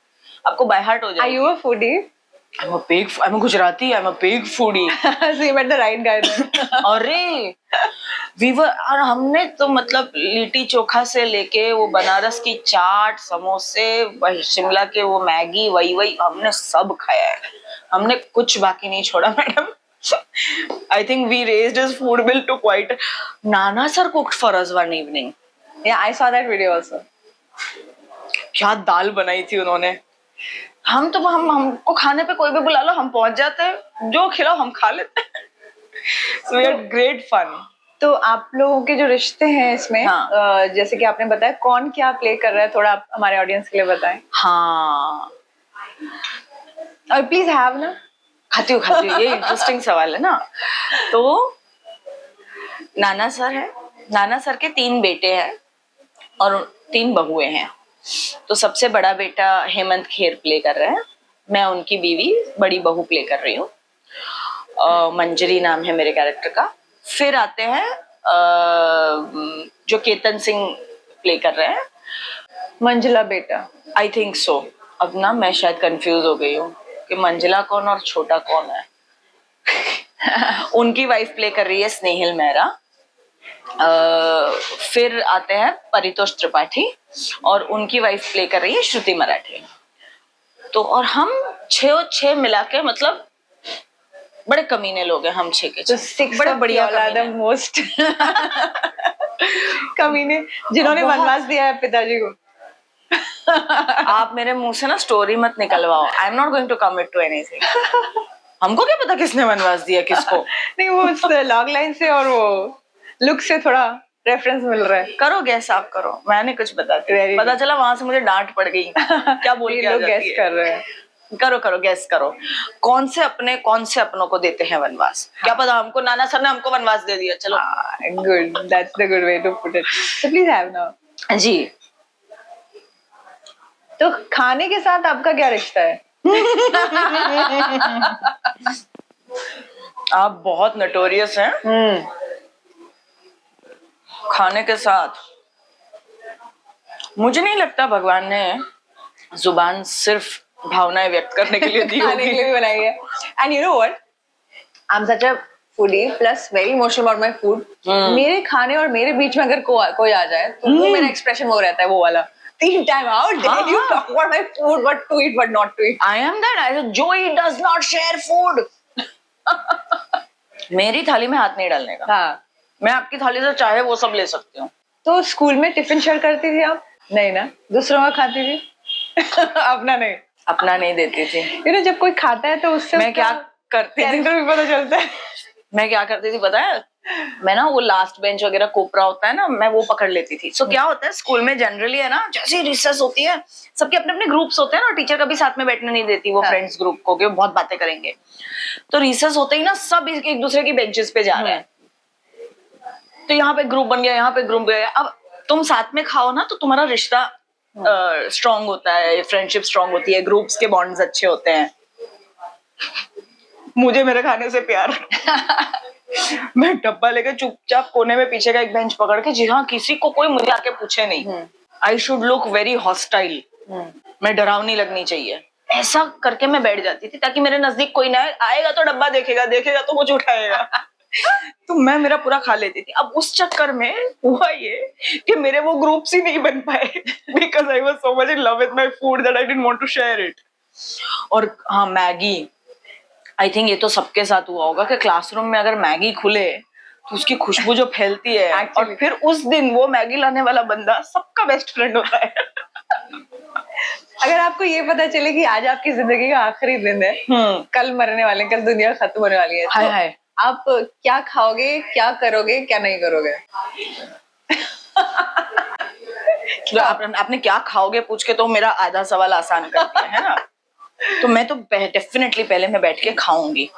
आपको बाय हार्ट हो Are जाएगा. you a foodie? I'm a Gujarati, I'm a big foodie. So you met the right guy then. अरे और हमने तो मतलब लिट्टी चोखा से लेके वो बनारस की चाट, समोसे, वही शिमला के वो मैगी, वही हमने सब खाया है. हमने कुछ बाकी नहीं छोड़ा madam. I think we raised his food bill to quite. Nana sir cooked for us one evening. Yeah, I saw that video also. क्या दाल बनाई थी उन्होंने. हमको खाने पे कोई भी बुला लो हम पहुंच जाते हैं, जो खिलाओ हम खा लेते हैं. So we had great fun. तो आप लोगों के जो रिश्ते हैं इसमें, हाँ. जैसे कि आपने बताया कौन क्या प्ले कर रहा है, थोड़ा आप हमारे ऑडियंस के लिए बताएं. हाँ, और प्लीज हैव ना. खाती हूँ, ये इंटरेस्टिंग सवाल है ना. तो नाना सर है, नाना सर के 3 बेटे हैं और 3 बहुएं हैं. तो सबसे बड़ा बेटा हेमंत खेर प्ले कर रहा है, मैं उनकी बीवी बड़ी बहू प्ले कर रही हूँ. मंजरी नाम है मेरे कैरेक्टर का. फिर आते हैं जो केतन सिंह प्ले कर रहे हैं. मंजुला बेटा. I think so. अब ना मैं शायद कंफ्यूज हो गई हूँ कि मंजिला कौन और छोटा कौन है. उनकी वाइफ प्ले कर रही है स्नेहिल मेहरा. फिर आते हैं परितोष त्रिपाठी और उनकी वाइफ प्ले कर रही है श्रुति मराठे. तो और हम 6 मिला के मतलब बड़े कमीने लोग हैं हम 6 के 6. बड़े बढ़िया कमीने. मोस्ट कमीने जिन्होंने वनवास दिया है पिताजी को. आप मेरे मुंह से ना स्टोरी मत निकलवाओ. I am not going to commit to anything. हमको क्या पता किसने वनवास दिया किसको. नहीं, वो लॉग लाइन से और वो लुक से थोड़ा रेफरेंस मिल रहा है. करो गैस आप करो, मैंने कुछ पता चला वहां से मुझे डांट पड़ गई. क्या बोल के लोग गैस कर रहे हैं. करो गैस करो. कौन से अपनों को देते हैं वनवास. क्या पता हमको नाना सर ने हमको वनवास दे दिया. चलो good, that's the good way to put it. So please have now. जी. तो खाने के साथ आपका क्या रिश्ता है? आप बहुत नटोरियस हैं. खाने के साथ मुझे नहीं लगता भगवान ने जुबान सिर्फ भावनाएं व्यक्त करने के लिए दी खाने के लिए होगी. भी बनाई है. And you know what, I am such a foodie plus very emotional about my food. मेरे खाने और मेरे बीच में अगर कोई आ जाए तो वो मेरा एक्सप्रेशन वो रहता है, वो वाला 3 time out dare you talk about my food, what to eat what not to eat. I am that. Joey does not share food. मेरी थाली में हाथ नहीं डालने का. हाँ. मैं आपकी थाली से चाहे वो सब ले सकती हूँ. तो स्कूल में टिफिन शेयर करती थी आप? नहीं ना, दूसरों का खाती थी. अपना नहीं. अपना नहीं देती थी. यू नो जब कोई खाता है तो उससे मैं क्या करती थी, कैरेक्टर भी पता चलता है. मैं क्या करती थी पता है. मैं ना वो लास्ट बेंच वगैरह कोपरा होता है ना, मैं वो पकड़ लेती थी. सो क्या होता है स्कूल में जनरली है ना, जैसे रिसेस होती है सबके अपने अपने ग्रुप्स होते हैं ना, टीचर कभी साथ में बैठने नहीं देती वो फ्रेंड्स ग्रुप को कि बहुत बातें करेंगे. तो रिसेस होते ही ना सब एक दूसरे की बेंचेस पे जा रहे हैं. तो यहाँ पे ग्रुप बन गया, यहाँ पे ग्रुप बन गया. अब तुम साथ में खाओ ना तो तुम्हारा रिश्ता स्ट्रांग होता है, फ्रेंडशिप स्ट्रांग होती है, ग्रुप्स के बॉन्ड्स अच्छे होते हैं. मुझे मेरे खाने से प्यार. मैं डब्बा लेकर चुपचाप कोने में पीछे का एक बेंच पकड़ के, जी हाँ किसी को कोई मुझे आके पूछे नहीं. I should look very hostile. मैं डरावनी लगनी चाहिए, ऐसा करके मैं बैठ जाती थी ताकि मेरे नजदीक कोई ना आएगा तो डब्बा देखेगा तो मुझे उठाएगा. तो मैं मेरा पूरा खा लेती थी. अब उस चक्कर में हुआ ये कि मेरे वो ग्रुप्स ही नहीं बन पाए because I was so much in love with my food that I didn't want to share it. और हाँ मैगी, आई थिंक ये तो सबके साथ हुआ होगा कि क्लासरूम में अगर मैगी खुले तो उसकी खुशबू जो फैलती है और फिर उस दिन वो मैगी लाने वाला बंदा सबका बेस्ट फ्रेंड होता है. अगर आपको ये पता चले कि आज आपकी जिंदगी का आखिरी दिन है, कल मरने वाले, कल दुनिया खत्म होने वाली है, हाय हाय, आप क्या खाओगे, क्या करोगे, क्या नहीं करोगे? तो आपने क्या खाओगे पूछ के तो मेरा आधा सवाल आसान कर दिया है ना. तो मैं तो डेफिनेटली पहले मैं बैठ के खाऊंगी.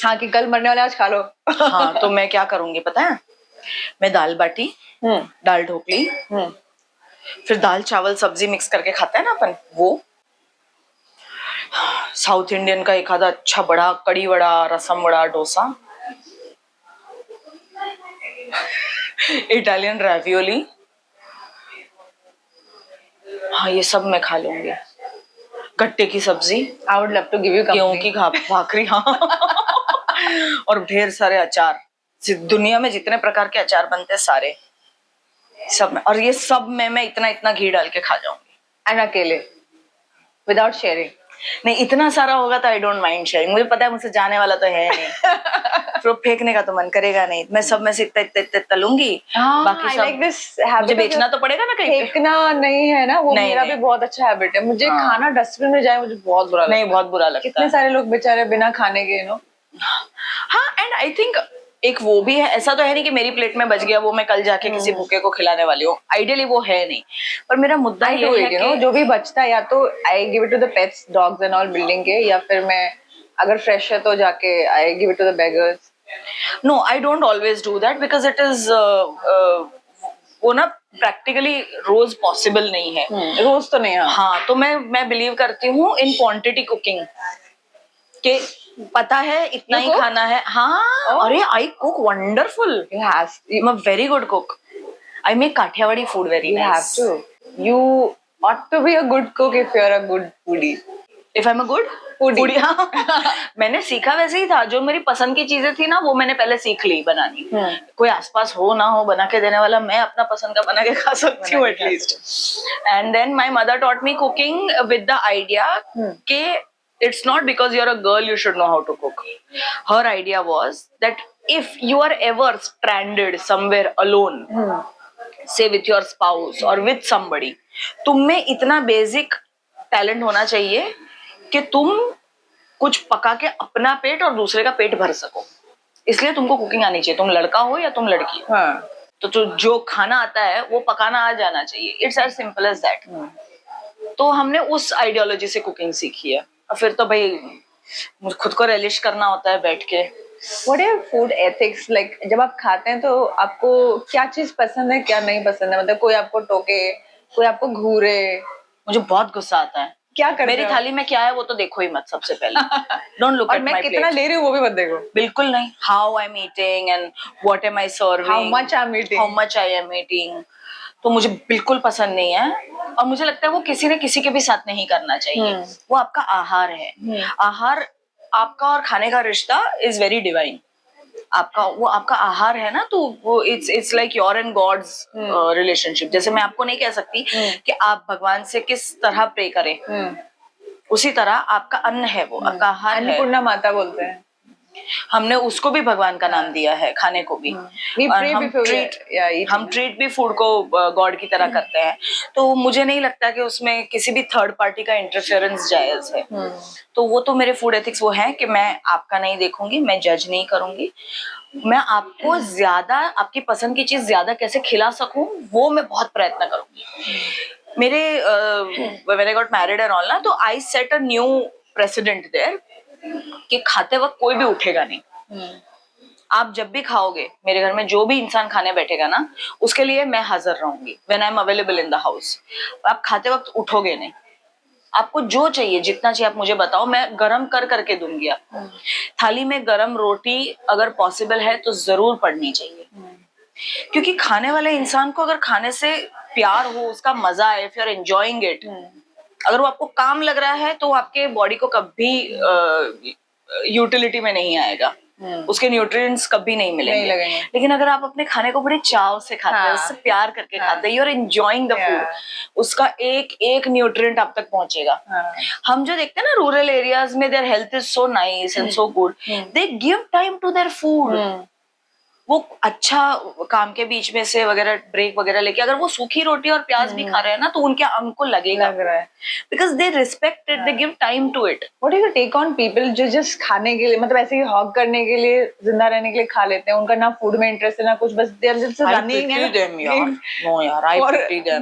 हाँ कि कल मरने वाले आज खा लो. हाँ तो मैं क्या करूंगी पता है, मैं दाल बाटी, दाल ढोकली, फिर दाल चावल सब्जी मिक्स करके खाता है ना अपन, वो साउथ इंडियन का एक आधा अच्छा बड़ा कड़ी वड़ा, रसम वड़ा, डोसा, इटालियन रावियोली, हाँ ये सब मैं खा लूंगी. गट्टे की सब्जी, I would love to give you गेहूं की भाकरी, हाँ. और ढेर सारे अचार, दुनिया में जितने प्रकार के अचार बनते हैं सारे सब में. और ये सब में मैं इतना घी डाल के खा जाऊंगी. एंड अकेले, विदाउट शेयरिंग. नहीं, इतना सारा होगा तो आई डोंट माइंड शेयरिंग, मुझे पता है मुझसे जाने वाला तो है नहीं। फिर फेंकने का तो मन करेगा नहीं, मैं सब में से इतना इतना इतना तलूंगी, बाकी सब लाइक दिस मुझे हैबिट बेचना तो पड़ेगा ना कहीं पे। फेंकना नहीं है ना वो, नहीं, मेरा नहीं। भी बहुत अच्छा हैबिट है। मुझे हाँ। खाना डस्टबिन में जाए मुझे बहुत बुरा लगता नहीं, है। बहुत बुरा लगता कितने है। सारे लोग बेचारे बिना खाने के हाँ, एंड आई थिंक एक वो भी है, ऐसा तो है नहीं कि मेरी प्लेट में बच गया वो मैं कल जाके किसी भूखे को खिलाने वाली हूँ, आइडियली वो है नहीं। पर मेरा मुद्दा आई ये डू है इट, कि जो भी बचता है या तो I give it to the pets, dogs and all building के, या फिर मैं अगर फ्रेश है तो जाके I give it to the beggars. No, I don't always do that because it is वो ना प्रैक्टिकली रोज पॉसिबल नहीं है। रोज तो नहीं। हाँ, तो मैं बिलीव करती हूँ इन क्वांटिटी कुकिंग के, पता है इतना You ही cook? खाना है। हाँ, Oh. अरे I cook wonderful, You have I'm a very good cook. I make Kathiawadi food very you have nice. to you ought to be a good cook if you're a good foodie. If I'm a good Foodie. हाँ। मैंने सीखा वैसे ही था, जो मेरी पसंद की चीजें थी ना वो मैंने पहले सीख ली बनानी। कोई आसपास हो ना हो बना के देने वाला, मैं अपना पसंद का बना के खा सकती हूँ at least. And then my mother taught me cooking with the idea कि it's not because you're a girl you should know how to cook. Her idea was that if you are ever stranded somewhere alone, say with your spouse or with somebody, तुम में इतना basic talent होना चाहिए कि तुम कुछ पका के अपना पेट और दूसरे का पेट भर सको। इसलिए तुमको कुकिंग आनी चाहिए, तुम लड़का हो या तुम लड़की हो। तो जो खाना आता है वो पकाना आ जाना चाहिए। It's as simple as that. तो हमने उस आइडियोलॉजी से कुकिंग सीखी है। फिर तो भाई मुझे खुद को रिलिश करना होता है बैठ के। What are food ethics like? जब आप खाते हैं तो आपको क्या चीज पसंद है क्या नहीं पसंद है? मतलब कोई आपको टोके, कोई आपको घूरे। मुझे बहुत गुस्सा आता है। क्या करते मेरी हो? थाली में क्या है वो तो देखो ही मत सबसे पहले। डोंट लुक और एट मैं माय कितना प्लेट। ले रही हूँ वो भी मत देखो। बिल्कुल नहीं। How I am eating and what am I serving, How much I'm eating. How much I am eating, तो मुझे बिल्कुल पसंद नहीं है। और मुझे लगता है वो किसी ने किसी के भी साथ नहीं करना चाहिए। वो आपका आहार है। आहार आपका और खाने का रिश्ता इज वेरी डिवाइन। आपका आहार है ना, तो वो it's like your and God's relationship. जैसे मैं आपको नहीं कह सकती कि आप भगवान से किस तरह प्रे करें, उसी तरह आपका अन्न है, वो आपका आहार है। अन्नपूर्णा माता बोलते हैं। हमने उसको भी भगवान का नाम दिया है, खाने को भी। और हम ट्रीट भी फूड को गॉड की तरह करते हैं। तो मुझे नहीं लगता कि उसमें किसी भी थर्ड पार्टी का इंटरफेरेंस जायज है। तो वो तो मेरे फूड एथिक्स वो है कि मैं आपका नहीं देखूंगी, मैं जज नहीं करूंगी, मैं आपको ज्यादा आपकी पसंद की चीज ज्यादा कैसे खिला सकूं वो मैं बहुत प्रयत्न करूंगी। मेरे when I got married and all ना, तो I set a new precedent there कि खाते वक्त कोई भी उठेगा नहीं। आप जब भी खाओगे, मेरे घर में जो भी इंसान खाने बैठेगा ना, उसके लिए मैं हाजिर रहूंगी when I am available in the house. आप खाते वक्त उठोगे नहीं। आपको जो चाहिए, जितना चाहिए आप मुझे बताओ, मैं गरम कर करके दूंगी आपको। थाली में गरम रोटी अगर पॉसिबल है तो जरूर पड़नी चाहिए, क्योंकि खाने वाले इंसान को अगर खाने से प्यार हो, उसका मजा है, if you are enjoying it, अगर वो आपको काम लग रहा है तो आपके बॉडी को कभी यूटिलिटी में नहीं आएगा, उसके न्यूट्रिएंट्स कभी नहीं मिलेंगे। लेकिन अगर आप अपने खाने को बड़े चाव से खाते हैं, उससे प्यार करके खाते हैं, you are enjoying the food, उसका एक एक न्यूट्रिएंट आप तक पहुंचेगा। हम जो देखते हैं ना रूरल एरियाज में, their health is so nice and so good, they give time to their food. वो अच्छा काम के बीच में से वगैरह ब्रेक वगैरह लेके अगर वो सूखी रोटी और प्याज भी खा रहे हैं ना, तो उनके अंग को लगेगा, लग रहा है, because they respect it, they give time to it. What is the take on people जो जस्ट खाने के लिए, मतलब ऐसे ही हॉग करने के लिए, जिंदा रहने के लिए खा लेते हैं, उनका ना फूड में इंटरेस्ट है ना कुछ, बस they are just running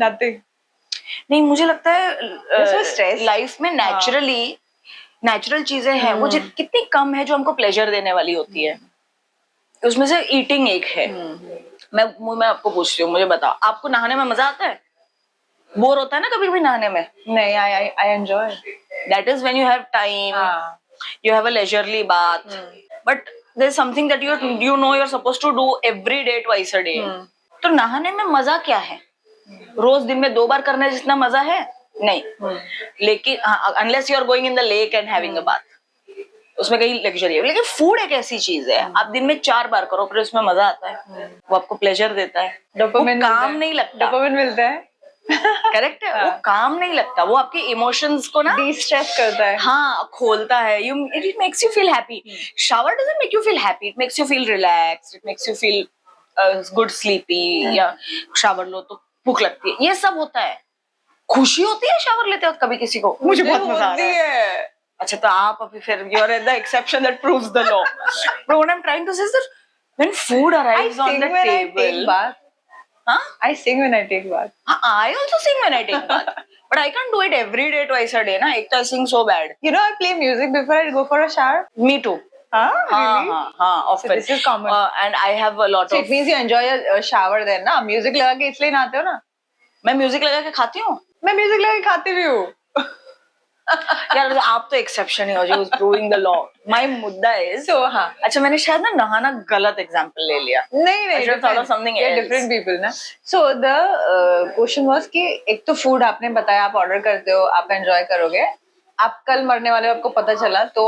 nothing. नहीं, मुझे लगता है लाइफ में नेचुरल चीजें हैं वो कितनी कम है जो हमको प्लेजर देने वाली होती है, उसमें से ईटिंग एक है। मैं आपको पूछती हूँ, मुझे बताओ, आपको नहाने में मजा आता है? बोर होता है ना कभी भी नहाने में? नहीं, I enjoy. That is when you have time, you have a leisurely bath, but there is something that you know you are supposed to do every day, twice a day. तो नहाने में मजा क्या है? रोज दिन में 2 बार करने जितना मजा है नहीं। लेकिन unless you are going in the lake and having a bath, उसमें कहीं लग्जरी है। लेकिन फूड एक ऐसी चीज है, आप दिन में 4 बार करो, फिर उसमें मजा आता है, वो आपको प्लेजर देता है, डोपामिन काम नहीं लगता, डोपामिन मिलता है। करेक्ट है, वो काम नहीं लगता, वो आपके इमोशंस को ना डिस्ट्रेस करता है. हाँ खोलता है. It makes you feel happy. Shower doesn't make you feel happy, it makes you feel relaxed, it makes you feel good sleepy. या शावर लो तो भूख लगती है, ये सब होता है. खुशी होती है शावर लेते वक्त कभी किसी को? मुझे बहुत मजा आ रहा है. अच्छा तो आप अभी फिर you are the exception that proves the law. But what I am trying to say is that when food arrives on the table. Huh? I sing when I take bath. I also sing when I take bath. But I can't do it every day, twice a day. Na, ek to I sing so bad. You know, I play music before I go for a shower. Me too. Huh? Really? Often. So this is common. And I have a lot So of. it means you enjoy a shower then, ना? Music लगा के इसलिए नहाते हो ना? मैं music लगा के खाती हूँ. मैं म्यूजिक लगा के खाती भी हूँ. यार आप तो एक्सेप्शन ही हो जो प्रूविंग द लॉ. माय मुद्दा इज So हाँ. अच्छा मैंने शायद ना नहाना गलत एग्जांपल ले लिया. नहीं something yeah, else. different people ना. So the question was कि एक तो फूड आपने बताया आप ऑर्डर करते हो, आप एंजॉय करोगे, आप कल मरने वाले हो आपको पता चला तो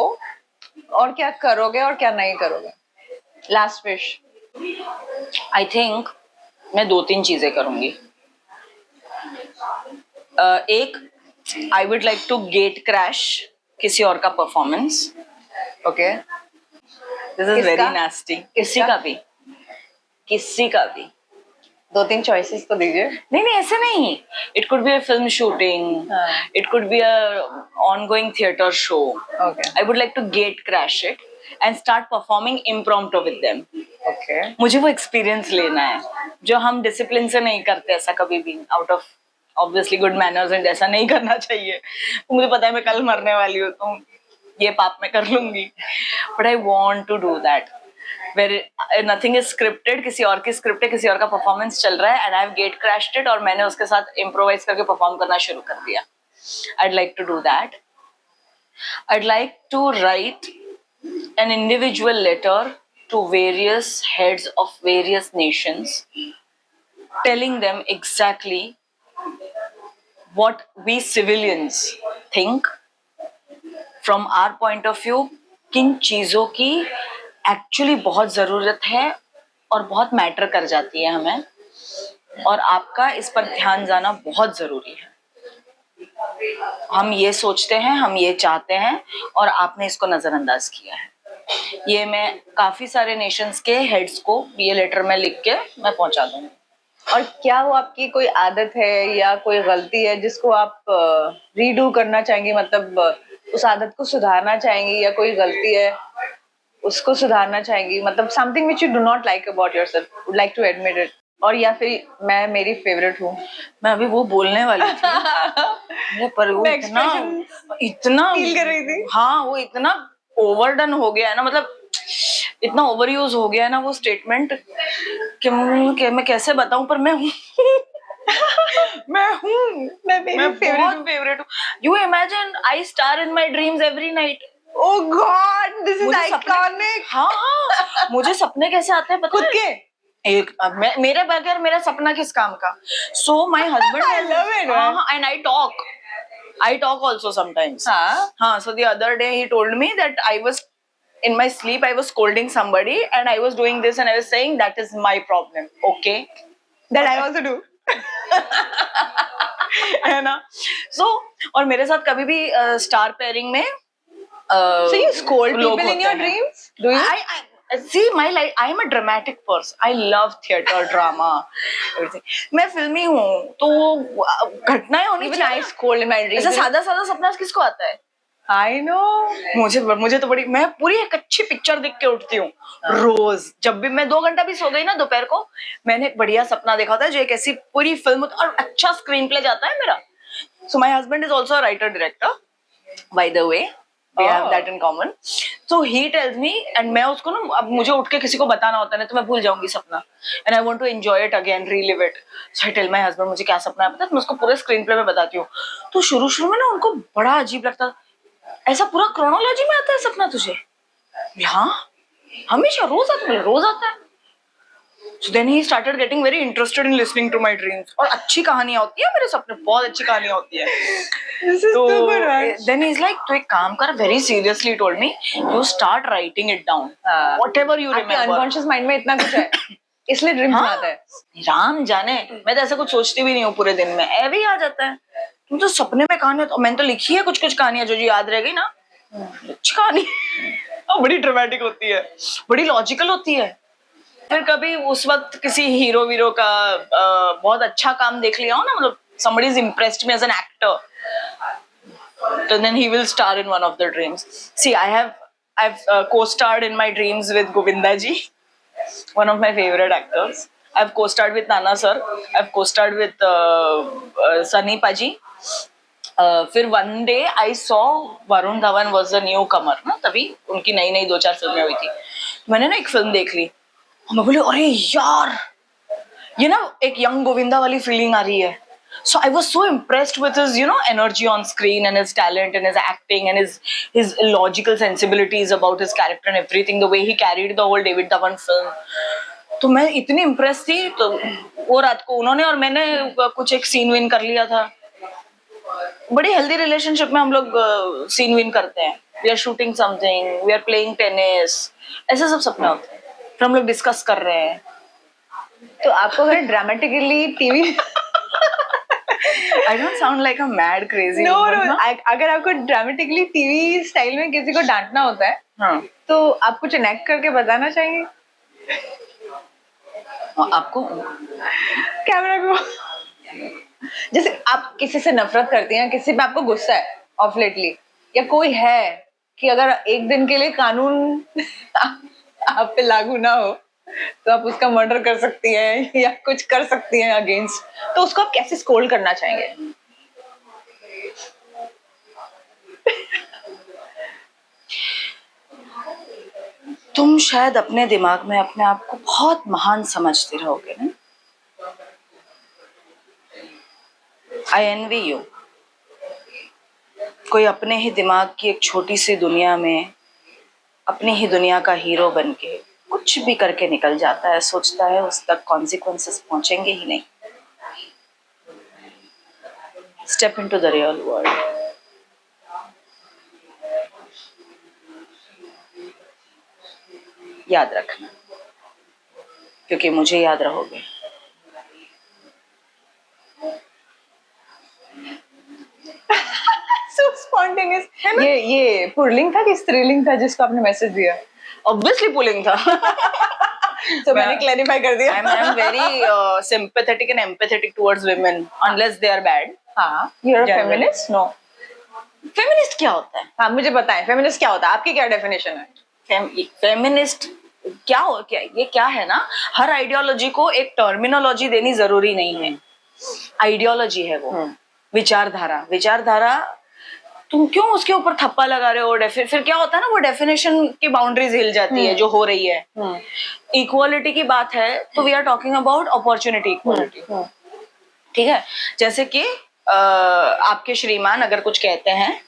और क्या करोगे और क्या नहीं करोगे? Last wish. आई थिंक मैं 2-3 चीजें करूंगी. एक I would like to get crash किसी और का performance. Okay. This is very nasty. किसी का भी 2-3 चॉइसेस तो दीजिए. नहीं ऐसे नहीं. It could be a film shooting, it could be a ongoing theatre show. Okay. I would like to get crash it and start performing impromptu with them. Okay. मुझे वो एक्सपीरियंस लेना है जो हम डिसिप्लिन से नहीं करते. ऐसा कभी भी out of obviously good manners and ऐसा नहीं करना चाहिए. मुझे पता है मैं कल मरने वाली हूँ तो ये पाप मैं कर लूंगी. But I want to do that where nothing is scripted. किसी और की स्क्रिप्ट है, किसी और का परफॉर्मेंस चल रहा है and I have get crashed it और मैंने उसके साथ इम्प्रोवाइज करके परफॉर्म करना शुरू कर दिया. I'd like to do that. I'd like to write an individual letter to various heads of various nations telling them exactly what we civilians think from our point of view. किन चीज़ों की actually बहुत ज़रूरत है और बहुत matter कर जाती है हमें, और आपका इस पर ध्यान जाना बहुत ज़रूरी है. हम ये सोचते हैं, हम ये चाहते हैं और आपने इसको नज़रअंदाज किया है. ये मैं काफ़ी सारे नेशंस के हेड्स को ये लेटर में लिख के मैं पहुंचा दूंगी. और क्या वो आपकी कोई आदत है या कोई गलती है जिसको आप रीडू करना चाहेंगी, मतलब उस आदत को सुधारना चाहेंगी, या कोई गलती है उसको सुधारना चाहेंगी, मतलब something which you do not like about yourself, would like to admit it, और या फिर मैं मेरी फेवरेट हूँ. मैं अभी वो बोलने वाली थी पर वो इतना फील कर रही थी. हाँ वो इतना ओवरडन हो गया है ना, मतलब इतना ओवर यूज हो गया है ना वो स्टेटमेंट कि मैं कैसे बताऊं. पर मैं हूँ मैं बहुत फेवरेट हूँ. You imagine I star in my dreams every night. Oh God, this is iconic. हाँ मुझे सपने कैसे आते हैं पता है? एक मेरे बगैर मेरा सपना किस काम का. So my husband and I talk also sometimes. So the other day he told me that I was in my sleep, I was scolding somebody and I was doing this and I was saying that is my problem. Okay, that I also do. है ना. So और मेरे साथ कभी भी star pairing में so you scold people in your dreams? Do you? I see my life. I am a dramatic person. I love theater, drama, everything. मैं फिल्मी हूँ तो घटनाएं होनी चाहिए. I scold in my dreams. ऐसा सादा सपना किसको आता है? I know. मुझे तो बड़ी, मैं पूरी एक अच्छी पिक्चर देख के उठती हूँ रोज. जब भी मैं 2 घंटा भी सो गई ना दोपहर को, मैंने एक बढ़िया सपना देखा होता है जो एक ऐसी पूरी फिल्म और अच्छा स्क्रीन प्ले जाता है मेरा. So my husband is also a writer director, by the way. We have that in common. So he tells me, and मैं उसको ना, अब मुझे उठ के किसी को बताना होता है नहीं तो मैं भूल जाऊंगी सपना. And I want to enjoy it again, relive it. So I tell my husband मुझे क्या सपना है पता है, मैं उसको पूरे स्क्रीन प्ले में बताती हूँ. तो शुरू में ना उनको बड़ा अजीब लगता, ऐसा पूरा क्रोनोलॉजी में आता है सपना तुझे? हाँ हमेशा रोज आता है. So then he started getting very interested in listening to my dreams. और अच्छी कहानियां होती है मेरे सपने, बहुत अच्छी कहानियां होती है. तो then he's like, तो एक काम कर, very seriously told me, you start writing it down, whatever you remember. Unconscious mind में इतना कुछ है. इसलिए ड्रीम्स हाँ? में आता है। राम जाने, मैं तो ऐसा कुछ सोचती भी नहीं हूँ पूरे दिन में, ऐवे ही आ जाता है। तुम तो सपने में कहानियां, तो मैंने तो लिखी है कुछ कुछ कहानियां जो याद रह गई ना, अच्छी कहानी और बड़ी ड्रामेटिक होती है, बड़ी लॉजिकल होती है। फिर कभी उस वक्त किसी हीरो वीरो का बहुत अच्छा काम देख लिया हो ना, मतलब somebody is impressed me as an actor, so then he will star in one of the dreams. See, I've co-starred in my dreams with Govinda ji, one of my favorite actors. I've co-starred with Nana sir. I've co-starred with Sunny Paji. फिर one day I saw Varun Dhawan was a newcomer ना, तभी उनकी नई नई 2-4 फिल्में हुई थी। मैंने ना एक फिल्म देख ली और मैं बोली अरे यार, ये ना एक यंग गोविंदा वाली फीलिंग आ रही है। So I was so impressed with his, energy on screen and his talent and his acting and his logical sensibilities about his character and everything, the way he carried the whole David Dhawan film. तो मैं इतनी impress थी, तो वो रात को उन्होंने और मैंने कुछ एक सीन विन कर लिया था। बड़ी हेल्दी रिलेशनशिप में हम लोग सीन विन करते हैं। We are shooting something, we are playing tennis, ऐसे सब सपने होते हैं। फिर हम लोग डिस्कस कर रहे हैं। तो आपको अगर dramatically TV I don't sound like a mad crazy no woman, no, ना? अगर आपको ड्रामेटिकली टीवी स्टाइल में किसी को डांटना होता है हाँ, तो आप कुछ इनेक्ट करके बताना चाहेंगे आपको कैमरा को? जैसे आप किसी से नफरत करती हैं, किसी पे आपको गुस्सा है ऑफ लेटली, या कोई है कि अगर एक दिन के लिए कानून आप पे लागू ना हो तो आप उसका मर्डर कर सकती हैं या कुछ कर सकती हैं अगेंस्ट, तो उसको आप कैसे स्कोल्ड करना चाहेंगे? तुम शायद अपने दिमाग में अपने आप को बहुत महान समझते रहोगे ना। आई एनवी यू। कोई अपने ही दिमाग की एक छोटी सी दुनिया में अपनी ही दुनिया का हीरो बन के कुछ भी करके निकल जाता है, सोचता है उस तक कॉन्सिक्वेंसेस पहुंचेंगे ही नहीं। Step into the real world. याद रखना, क्योंकि मुझे याद रहोगे। So spontaneous. ये पुल्लिंग था कि स्त्रीलिंग था जिसको आपने मैसेज दिया? ऑब्वियसली पुलिंग था। तो मैंने क्लैरिफाई कर दिया। I'm very sympathetic and empathetic towards women unless they are bad. हाँ, you're a Generally. feminist? No. Feminist क्या होता है? हाँ, मुझे बताएं फेमिनिस्ट क्या होता है, आपकी क्या डेफिनेशन है? फेमिनिस्ट क्या ये क्या है ना, हर आइडियोलॉजी को एक टर्मिनोलॉजी देनी जरूरी नहीं है। आइडियोलॉजी है वो, विचारधारा तुम क्यों उसके ऊपर थप्पा लगा रहे हो? फिर क्या होता है ना, वो डेफिनेशन की बाउंड्रीज हिल जाती है जो हो रही है। इक्वालिटी की बात है तो we are talking about opportunity equality, ठीक है? जैसे कि आपके श्रीमान अगर कुछ कहते हैं,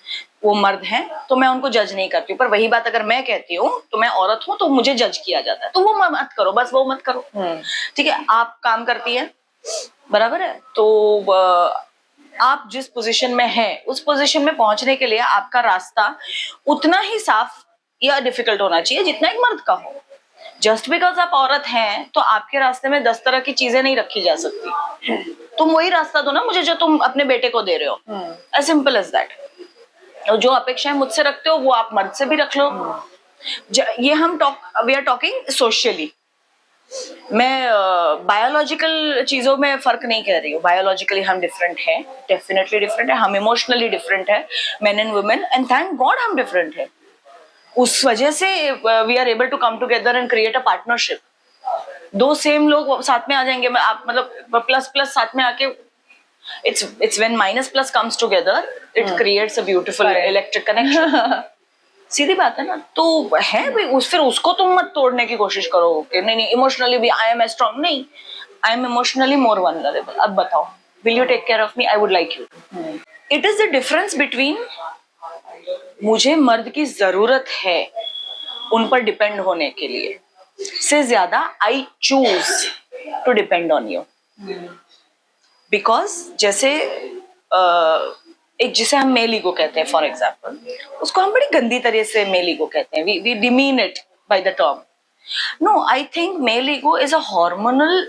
वो मर्द हैं, तो मैं उनको जज नहीं करती हूँ, पर वही बात अगर मैं कहती हूँ तो मैं औरत हूँ तो मुझे जज किया जाता है। तो वो मत करो, बस वो मत करो, ठीक है? आप काम करती है, बराबर है, तो आप जिस पोजीशन में हैं उस पोजीशन में पहुंचने के लिए आपका रास्ता उतना ही साफ या डिफिकल्ट होना चाहिए जितना एक मर्द का हो। जस्ट बिकॉज आप औरत हैं तो आपके रास्ते में 10 तरह की चीजें नहीं रखी जा सकती। तुम वही रास्ता दो ना मुझे जो तुम अपने बेटे को दे रहे हो, एज सिंपल एज दैट। और जो अपेक्षाएं मुझसे रखते हो वो आप मर्द से भी रख लो। ये हम वी आर टॉकिंग सोशली। मैं बायोलॉजिकल चीजों में फर्क नहीं कह रही हूँ। बायोलॉजिकली हम डिफरेंट है, डेफिनेटली डिफरेंट है। हम इमोशनली डिफरेंट है, men and women, and thank God हम डिफरेंट है। उस वजह से we are able to come together and create a partnership. दो सेम लोग साथ में आ जाएंगे, आप मतलब प्लस प्लस साथ में आके, it's when minus plus comes together it creates a beautiful electric connection। सीधी बात है ना। तो है भी फिर उसको तुम मत तोड़ने की कोशिश करो कि नहीं इमोशनली भी आई एम स्ट्रांग। नहीं, I am emotionally more vulnerable. अब बताओ, will you take care of me? I would like you. It is the difference between मुझे मर्द की जरूरत है उन पर डिपेंड होने के लिए से ज्यादा I choose to depend on you. Because जैसे एक जिसे हम मेल ईगो कहते हैं फॉर एग्जाम्पल, उसको हम बड़ी गंदी तरह से मेल ईगो कहते हैं। We demean it by the term. No, I think male ego is a hormonal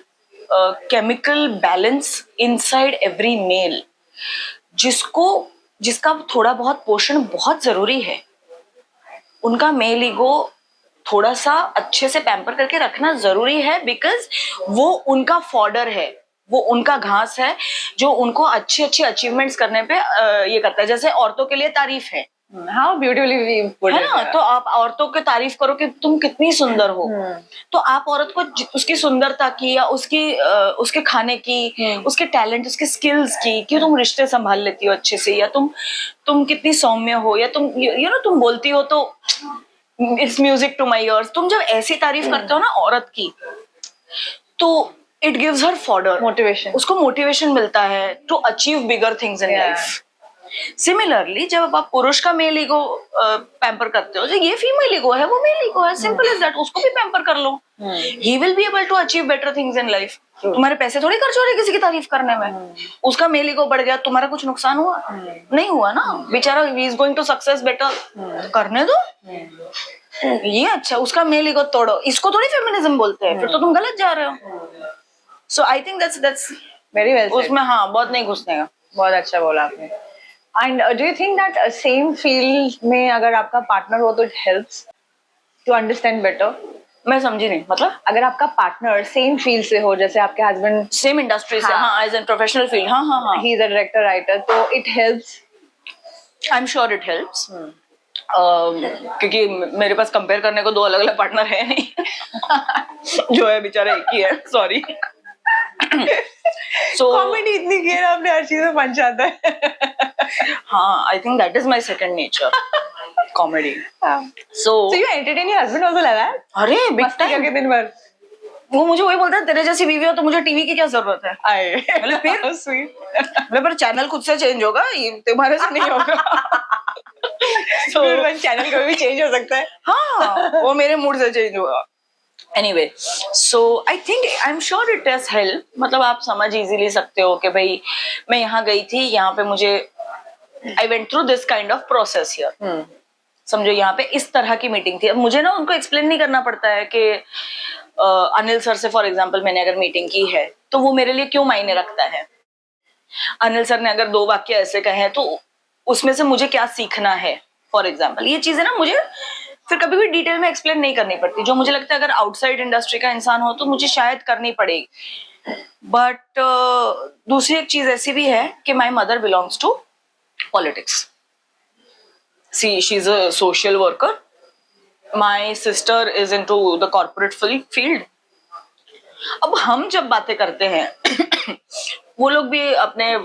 chemical balance inside every male, जिसका थोड़ा बहुत पोषण बहुत जरूरी है. उनका मेल ईगो थोड़ा सा अच्छे से पैम्पर करके रखना जरूरी है, बिकॉज वो उनका फॉडर है, वो उनका घास है जो उनको अच्छी अच्छी अचीवमेंट्स करने पे ये करता है. जैसे औरतों के लिए तारीफ है, हाउ ब्यूटीफुली वी पुट है ना. तो आप औरतों की तारीफ करो कि तुम कितनी सुंदर हो, तो आप औरत को उसकी सुंदरता की या उसके खाने की, उसके टैलेंट, उसके स्किल्स की, कि तुम रिश्ते संभाल लेती हो अच्छे से, या तुम कितनी सौम्य हो, या तुम यू नो तुम बोलती हो तो it's music to my ears. तुम जब ऐसी तारीफ करते हो ना औरत की, तो it gives her further motivation, उसको मोटिवेशन मिलता है to achieve bigger things in life. Similarly जब आप पुरुष का मेल ईगो पैम्पर करते हो, जो ये फीमेल ईगो है वो मेल ईगो है, सिंपल एज दैट. उसको भी पैम्पर कर लो, he will be able to achieve better things in life. तुम्हारे पैसे थोड़ी खर्च हो रहे किसी की तारीफ करने में. उसका मेल ईगो बढ़ गया, तुम्हारा कुछ नुकसान हुआ? नहीं हुआ ना. बेचारा he is going to success better, करने दो. ये अच्छा, उसका मेल ईगो तोड़ो, इसको थोड़ी फेमिनिज्म बोलते हैं. फिर तो तुम गलत जा रहे हो. So I think that's very well. उसमें हाँ बहुत नहीं घुसने का. बहुत अच्छा बोला आपने. And do you think that same field में अगर आपका पार्टनर हो तो it helps to understand better? मैं समझी नहीं, मतलब अगर आपका पार्टनर सेम फील्ड से हो, जैसे आपके हस्बैंड सेम इंडस्ट्री से, हाँ एज एन प्रोफेशनल फील्ड, हाँ हाँ हाँ, he is a director writer, तो it helps. I am sure it helps. क्योंकि मेरे पास कंपेयर करने को दो अलग अलग पार्टनर है नहीं. जो है बेचारा एक ही है, सॉरी. सो कॉमेडी इतनी की है आपने, हर चीज में पंच आता है. हाँ, आई think that is my second nature, comedy. So you entertain your husband also like that? अरे बिग मस्ती टाइम. करके दिन भर? वो मुझे वही बोलता है, तेरे जैसी बीवी हो तो मुझे टीवी की क्या जरूरत है. आए मतलब फिर स्वीट. पर चैनल खुद से चेंज होगा, ये तुम्हारे से नहीं होगा. तो चैनल कभी भी चेंज हो सकता है. हाँ, वो मेरे मूड से चेंज होगा. Anyway, so I think I am sure it does help. मतलब आप समझ इजीली सकते हो कि भाई मैं यहाँ गई थी, यहाँ पे मुझे आई went through this kind of process here. समझो यहाँ पे इस तरह की मीटिंग थी. अब मुझे ना उनको एक्सप्लेन नहीं करना पड़ता है कि अनिल सर से फॉर एग्जांपल मैंने अगर मीटिंग की है तो वो मेरे लिए क्यों मायने रखता है. अनिल सर ने अगर दो वाक्य ऐसे कहे हैं तो उसमें से मुझे क्या सीखना है, फॉर एग्जाम्पल. ये चीजें ना मुझे फिर कभी भी डिटेल में एक्सप्लेन नहीं करनी पड़ती. जो मुझे लगता है अगर आउटसाइड इंडस्ट्री का इंसान हो तो मुझे शायद करनी पड़ेगी. बट दूसरी एक चीज ऐसी भी है कि my mother belongs to politics. See she is a social worker. My sister is into the corporate field. अब हम जब बातें करते हैं वो लोग भी अपने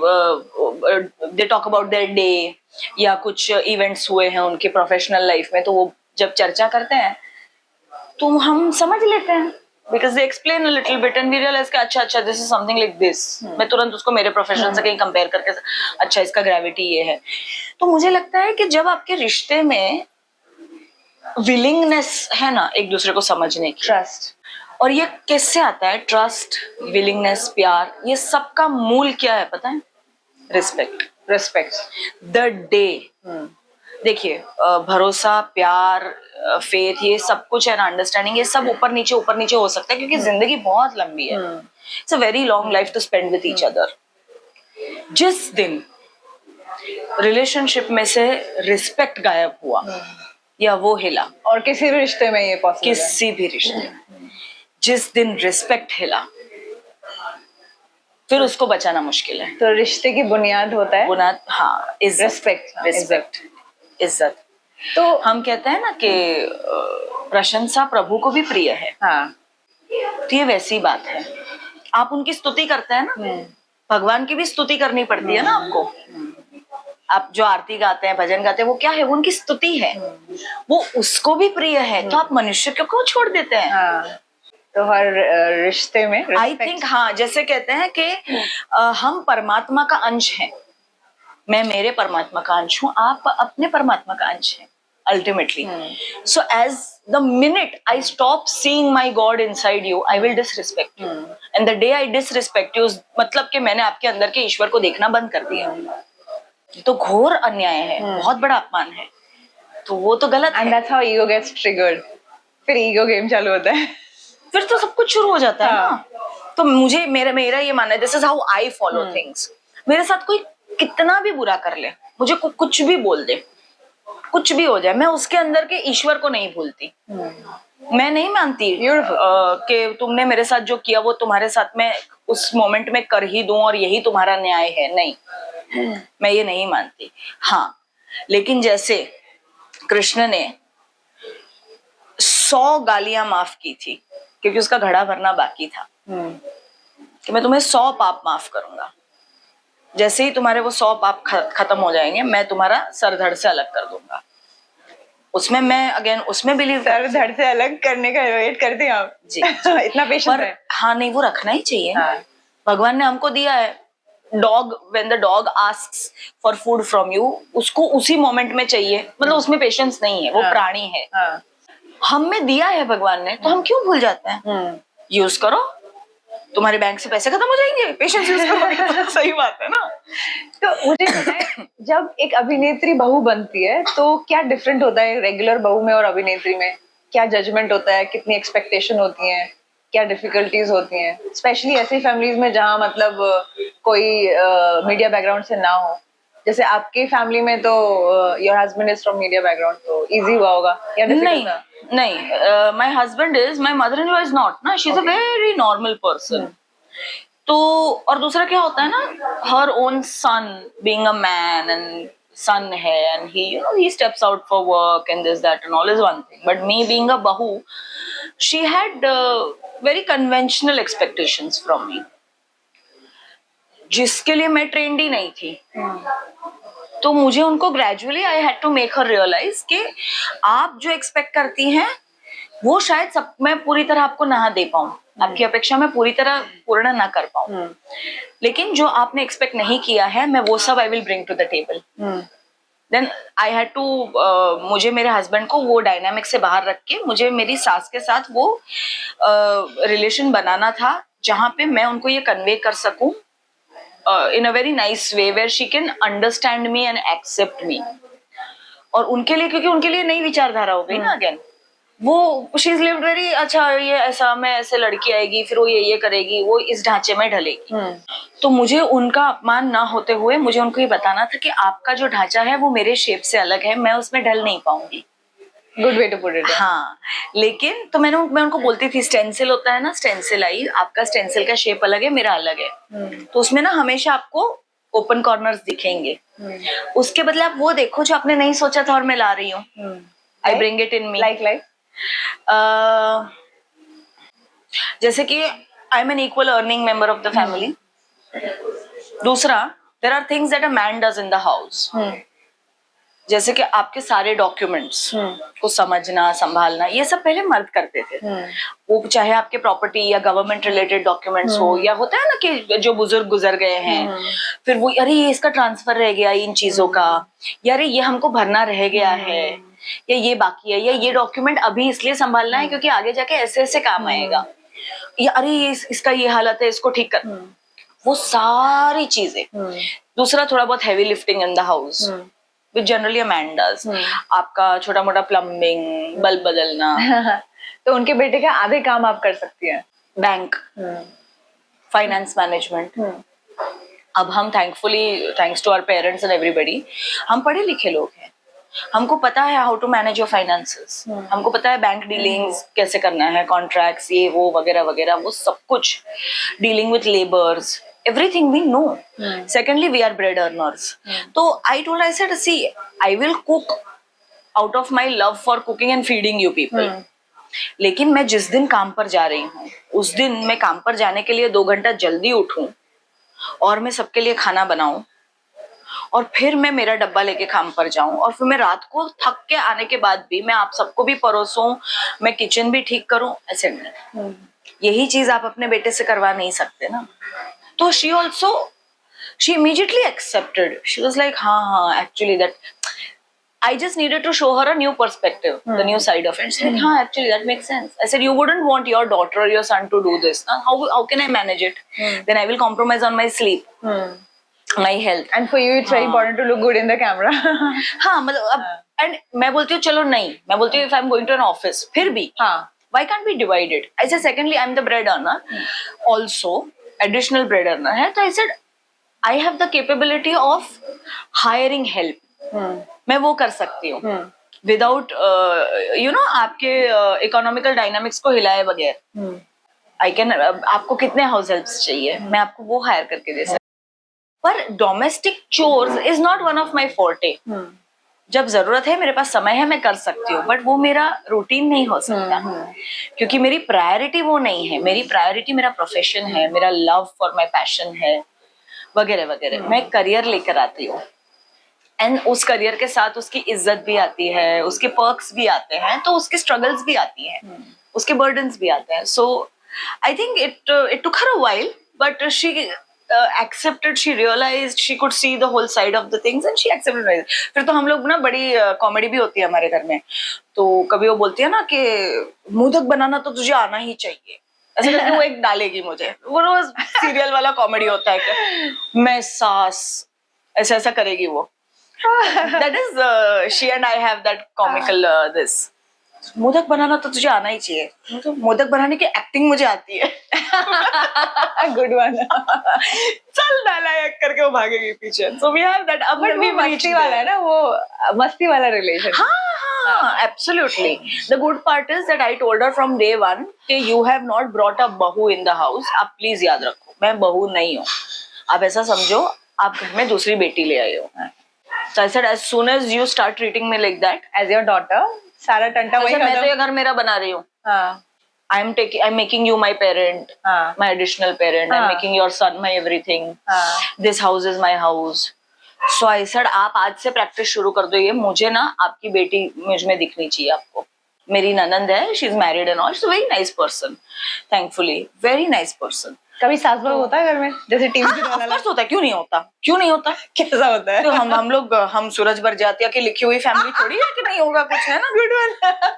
they talk about their day या कुछ इवेंट्स हुए हैं उनके प्रोफेशनल लाइफ में, तो वो जब चर्चा करते हैं तो हम समझ लेते हैं, because they explain a little bit and we realize कि अच्छा this is something like this. मैं तुरंत उसको मेरे प्रोफेशन से कहीं कंपेयर करके अच्छा इसका ग्रेविटी ये है. तो मुझे लगता है कि जब आपके रिश्ते में विलिंगनेस है ना एक दूसरे को समझने की, ट्रस्ट, और ये किससे आता है, ट्रस्ट, विलिंगनेस, प्यार, ये सबका मूल क्या है पता है? रिस्पेक्ट. रिस्पेक्ट द डे, देखिए भरोसा, प्यार, फेथ, ये सब कुछ है ना, अंडरस्टैंडिंग, ये सब ऊपर नीचे हो सकता है क्योंकि जिंदगी बहुत लंबी है. It's a very long life to spend with each other. जिस दिन रिलेशनशिप में से रिस्पेक्ट गायब हुआ या वो हिला, और किसी भी रिश्ते में ये पॉसिबल है, किसी भी रिश्ते में जिस दिन रिस्पेक्ट हिला फिर उसको बचाना मुश्किल है. तो रिश्ते की बुनियाद होता है बुनियाद, हाँ, रिस्पेक्ट, इज्जत. तो हम कहते हैं ना कि प्रशंसा प्रभु को भी प्रिय है. हाँ, तो ये वैसी बात है. आप उनकी स्तुति करते हैं ना, भगवान की भी स्तुति करनी पड़ती है ना आपको. आप जो आरती गाते हैं, भजन गाते हैं, वो क्या है? वो उनकी स्तुति है, वो उसको भी प्रिय है. तो आप मनुष्य को छोड़ देते हैं. हाँ. तो हर रिश्ते में आई थिंक, हाँ, जैसे कहते हैं कि हम परमात्मा का अंश हैं. मैं मेरे परमात्मा का अंश हूँ, आप अपने परमात्मा का अंश हैं ultimately. So as the minute I stop seeing my God inside you, I will disrespect you. And the day I disrespect you, मतलब कि मैंने आपके अंदर के ईश्वर को देखना बंद कर दिया. तो घोर अन्याय है, बहुत बड़ा अपमान है. तो वो तो गलत है. And that's how ego gets triggered. फिर ईगो गेम चालू होता है। फिर तो सब कुछ शुरू हो जाता है ना। तो मुझे मेरा ये मानना है, this is how I follow things. मेरे साथ कोई कितना भी बुरा कर ले, मुझे कुछ भी बोल दे, कुछ भी हो जाए, मैं उसके अंदर के ईश्वर को नहीं भूलती। मैं नहीं मानती कि तुमने मेरे साथ जो किया वो तुम्हारे साथ में उस मोमेंट में कर ही दूं और यही तुम्हारा न्याय है, नहीं। मैं ये नहीं मानती। हाँ, लेकिन जैसे कृष्ण ने 100 गालियां माफ की थी क्योंकि उसका घड़ा भरना बाकी था, कि मैं तुम्हें 100 पाप माफ करूंगा, जैसे ही तुम्हारे वो 100 पाप खत्म हो जाएंगे मैं तुम्हारा सर धड़ से अलग कर दूंगा। उसमें मैं अगेन उसमें बिलीव, सर धड़ से अलग करने का वेट करते हैं आप जी। इतना पेशेंस है। हाँ, नहीं, वो रखना ही चाहिए। हाँ। भगवान ने हमको दिया है dog, when the dog asks for food from you, उसको उसी मोमेंट में चाहिए, मतलब उसमें पेशेंस नहीं है, वो प्राणी है। हम में दिया है भगवान ने, तो हम क्यों भूल जाते हैं? यूज करो, तुम्हारे बैंक से पैसे खत्म हो जाएंगे, पेशेंस यूज करो। सही बात है ना। तो मुझे बताएं, जब एक अभिनेत्री बहू बनती है तो क्या डिफरेंट होता है रेगुलर बहू में और अभिनेत्री में? क्या जजमेंट होता है, कितनी एक्सपेक्टेशन होती है, क्या डिफिकल्टीज होती हैं, स्पेशली ऐसी फैमिलीज में जहाँ मतलब कोई मीडिया बैकग्राउंड से ना हो? जैसे आपकी फैमिली में तो your husband is from media background, तो इजी हुआ होगा या नहीं, डिफिकल्ट था? नहीं, my husband is, my mother in law is not ना, she is a very normal person. तो और दूसरा क्या होता है ना, her own son being a man and son है, and he, you know, he steps out for work and this that and all is one thing, but me being a bahu, she had very conventional expectations from me, जिसके लिए मैं trend ही नहीं थी। तो मुझे उनको gradually I had to make her realize कि आप जो एक्सपेक्ट करती हैं वो शायद सब मैं पूरी तरह आपको ना दे पाऊं, आपकी अपेक्षा मैं पूरी तरह पूर्ण ना कर पाऊं, लेकिन जो आपने एक्सपेक्ट नहीं किया है मैं वो सब I will bring to the table. Then I had to, मुझे मेरे हस्बैंड को वो डायनामिक से बाहर रख के मुझे मेरी सास के साथ वो रिलेशन बनाना था जहां पे मैं उनको ये कन्वे कर सकूं in a very nice way where she can understand me and accept me। और उनके लिए, क्योंकि उनके लिए नई विचारधारा हो गई ना, अगेन वो शी इज लिव्ड वेरी, अच्छा ये ऐसा, मैं ऐसे लड़की आएगी फिर वो ये करेगी, वो इस ढांचे में ढलेगी। तो मुझे उनका अपमान ना होते हुए मुझे उनको ये बताना था कि आपका जो ढांचा है वो मेरे शेप से अलग है, मैं उसमें ढल नहीं पाऊंगी। Good way to put it. हाँ, लेकिन तो मैं उनको बोलती थी, स्टेंसिल होता है ना, स्टेंसिल आई, आपका स्टेंसिल का शेप अलग है, मेरा अलग है, तो उसमें ना हमेशा आपको ओपन कॉर्नर्स दिखेंगे, उसके बदले आप वो देखो जो आपने नहीं सोचा था और मैं ला रही हूँ। I bring it in me. Like जैसे कि I am an equal earning member of the family. दूसरा, there are things that a man does in the house, जैसे कि आपके सारे डॉक्यूमेंट्स को समझना, संभालना, ये सब पहले मर्द करते थे। वो चाहे आपके प्रॉपर्टी या गवर्नमेंट रिलेटेड डॉक्यूमेंट्स हो, या होता है ना कि जो बुजुर्ग गुजर गए हैं, फिर वो अरे ये इसका ट्रांसफर रह गया इन चीजों का, या अरे ये हमको भरना रह गया है, या ये बाकी है, या ये डॉक्यूमेंट अभी इसलिए संभालना है क्योंकि आगे जाके ऐसे ऐसे काम आएगा, या अरे ये इसका ये हालत है, इसको ठीक कर, वो सारी चीजें। दूसरा, थोड़ा बहुत heavy lifting in the house which generally a man does। आपका छोटा मोटा प्लम्बिंग, बल्ब बदलना। तो उनके बेटे का आधे काम आप कर सकती हैं। Bank, finance management. अब हम thankfully, thanks to our parents and everybody, हम पढ़े लिखे लोग हैं, हमको पता है how to manage your finances, हमको पता है बैंक डीलिंग्स कैसे करना है, कॉन्ट्रैक्ट्स, ये वो वगैरह वगैरह, वो सब कुछ, dealing with labours, everything we know। Secondly, we are bread earners। So I said, see, I will cook out of my love for cooking and feeding you people। लेकिन मैं जिस दिन काम पर जा रही हूँ उस दिन मैं काम पर जाने के लिए 2 घंटा जल्दी उठूं और मैं सबके लिए खाना बनाऊं और फिर मैं मेरा डब्बा लेके काम पर जाऊं और फिर मैं रात को थक के आने के बाद भी मैं आप सबको भी परोसूं, मैं किचन भी ठीक करूं, ऐसे नहीं। यही चीज आप अपने बेटे से करवा नहीं सकते ना। तो she immediately accepted। She was like, हाँ, actually that I just needed to show her a new perspective, the new side of it। She's like, हाँ, actually that makes sense। I said, you wouldn't want your daughter or your son to do this, na? How can I manage it? Then I will compromise on my sleep, my health। And for you, it's very important to look good in the camera। हाँ, मतलब अब and मैं बोलती हूँ चलो नहीं, मैं बोलती हूँ if I am going to an office, फिर भी हाँ why can't we divide it? I said secondly I'm the bread earner, also additional bread earner है, तो I said I have the capability of hiring help, मैं वो कर सकती हूँ विदाउट यू नो आपके इकोनॉमिकल डायनामिक्स को हिलाए बगैर। आई कैन, आपको कितने हाउस हेल्प्स चाहिए, मैं आपको वो हायर करके दे सकती हूँ। पर domestic chores is not one of my forte. जब जरूरत है, मेरे पास समय है, मैं कर सकती हूँ, बट वो मेरा रूटीन नहीं हो सकता क्योंकि मेरी प्रायोरिटी वो नहीं है। मेरी प्रायोरिटी मेरा प्रोफेशन है, मेरा लव फॉर माई पैशन है, वगैरह वगैरह। मैं करियर लेकर आती हूँ एंड उस करियर के साथ उसकी इज्जत भी आती है, उसके पर्क्स भी आते हैं, तो उसके स्ट्रगल्स भी आती हैं, उसके बर्डन्स भी आते हैं। So I think it took her a while, but she accepted, she realized, she could see the whole side of the things and she accepted. फिर तो हम लोग ना बड़ी कॉमेडी भी होती है हमारे घर में, तो कभी वो बोलती है ना कि मोदक बनाना तो तुझे आना ही चाहिए, ऐसे करके वो एक डालेगी मुझे, वो रोज सीरियल वाला कॉमेडी होता है कि मैं सास ऐसा ऐसा करेगी वो। That is she and I have that comical this, modak बनाना तो तुझे आना ही चाहिए, तो मोदक बनाने की एक्टिंग मुझे आती है। Good one. चल नालायक करके वो भागेगी पीछे। So we have that, अब बट वो मस्ती वाला है ना, वो मस्ती वाला रिलेशन। हाँ, absolutely. The good part is that I told her from day one कि you have not brought a बहू in the house, आप प्लीज याद रखो मैं बहू नहीं हूँ, आप ऐसा समझो आप घर में दूसरी बेटी ले आई हो। So I said as soon as you start treating me like that as your daughter, सारा टंटा वही मैं तो ये घर मेरा बना रही हूँ। I'm making you my parent, my additional parent. I'm making your son my everything. This house is my house. So I said आप आज से प्रैक्टिस शुरू कर दो, ये मुझे ना आपकी बेटी मुझ में दिखनी चाहिए आपको। मेरी ननंद है, she is married and all, she's a very nice person, thankfully, very nice person. कभी सास बहू होता है घर में, जैसे टीवी में होता है, क्यों नहीं होता, क्यों नहीं होता, कैसा होता है? तो हम लोग हम सूरज बरजातिया की लिखी हुई फैमिली थोड़ी है कि नहीं होगा कुछ, है ना। Good one.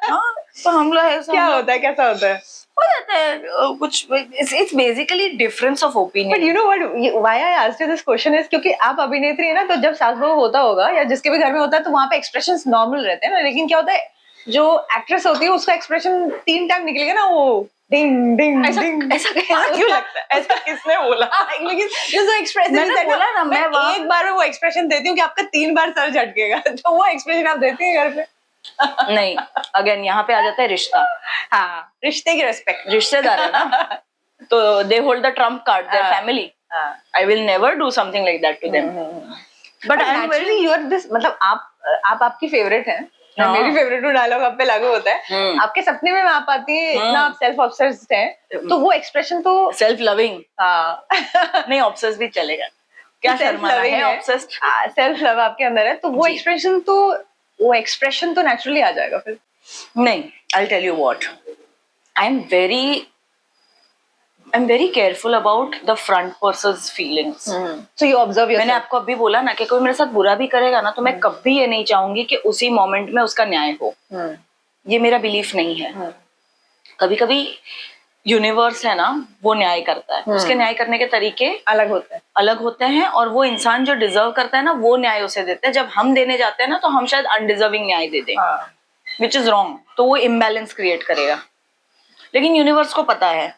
हाँ, तो हम लोग क्या होता है, कैसा होता है? हो जाता है कुछ, it's basically difference of opinion. But you know what, why I asked you this question is क्योंकि आप अभिनेत्री है ना, तो जब सास बहू होता होगा या जिसके भी घर में होता है तो वहाँ पे एक्सप्रेशंस नॉर्मल रहते हैं ना, लेकिन क्या होता है जो एक्ट्रेस होती है उसका एक्सप्रेशन 3 टाइम निकलेगा ना, वो डिंग डिंग डिंग, ऐसा क्यों लगता है? ऐसा किसने बोला? लेकिन जो एक्सप्रेशन मैंने बोला ना, मैं एक बार में वो एक्सप्रेशन देती हूँ कि आपका 3 बार सर झटकेगा, तो वो एक्सप्रेशन आप देती हैं घर पे? नहीं, अगेन यहाँ पे आ जाता है रिश्ता। हाँ, रिश्ते की रिस्पेक्ट, रिश्तेदार है ना, तो they hold the trump card, their family. I will never do something like that to them, but actually you are this, मतलब आप आपकी फेवरेट हैं, मेरी फेवरेट डायलॉग आप पे लागू होता है। आपके सपने में आप आती है, इतना आप सेल्फ ऑब्सेस्ड हैं, तो वो एक्सप्रेशन तो सेल्फ लविंग, हाँ नहीं ऑब्सेस्ड भी चलेगा, क्या शर्माना है, ऑब्सेस्ड सेल्फ लव आपके अंदर है, तो वो एक्सप्रेशन तो नेचुरली आ जाएगा फिर। नहीं, I'll tell you what, I'm very careful about the front person's feelings. So you observe yourself. मैंने आपको अभी बोला ना कि कोई मेरे साथ बुरा भी करेगा ना, तो मैं कभी ये नहीं चाहूंगी कि उसी मोमेंट में उसका न्याय हो। ये मेरा बिलीफ नहीं है। कभी कभी यूनिवर्स है ना, वो न्याय करता है, उसके न्याय करने के तरीके अलग होते हैं और वो इंसान जो डिजर्व करता है ना, वो न्याय उसे देते हैं। जब हम देने जाते हैं ना, तो हम शायद अनडिजर्विंग न्याय दे दें, विच इज रॉन्ग, तो वो इम्बैलेंस क्रिएट करेगा। लेकिन यूनिवर्स को पता है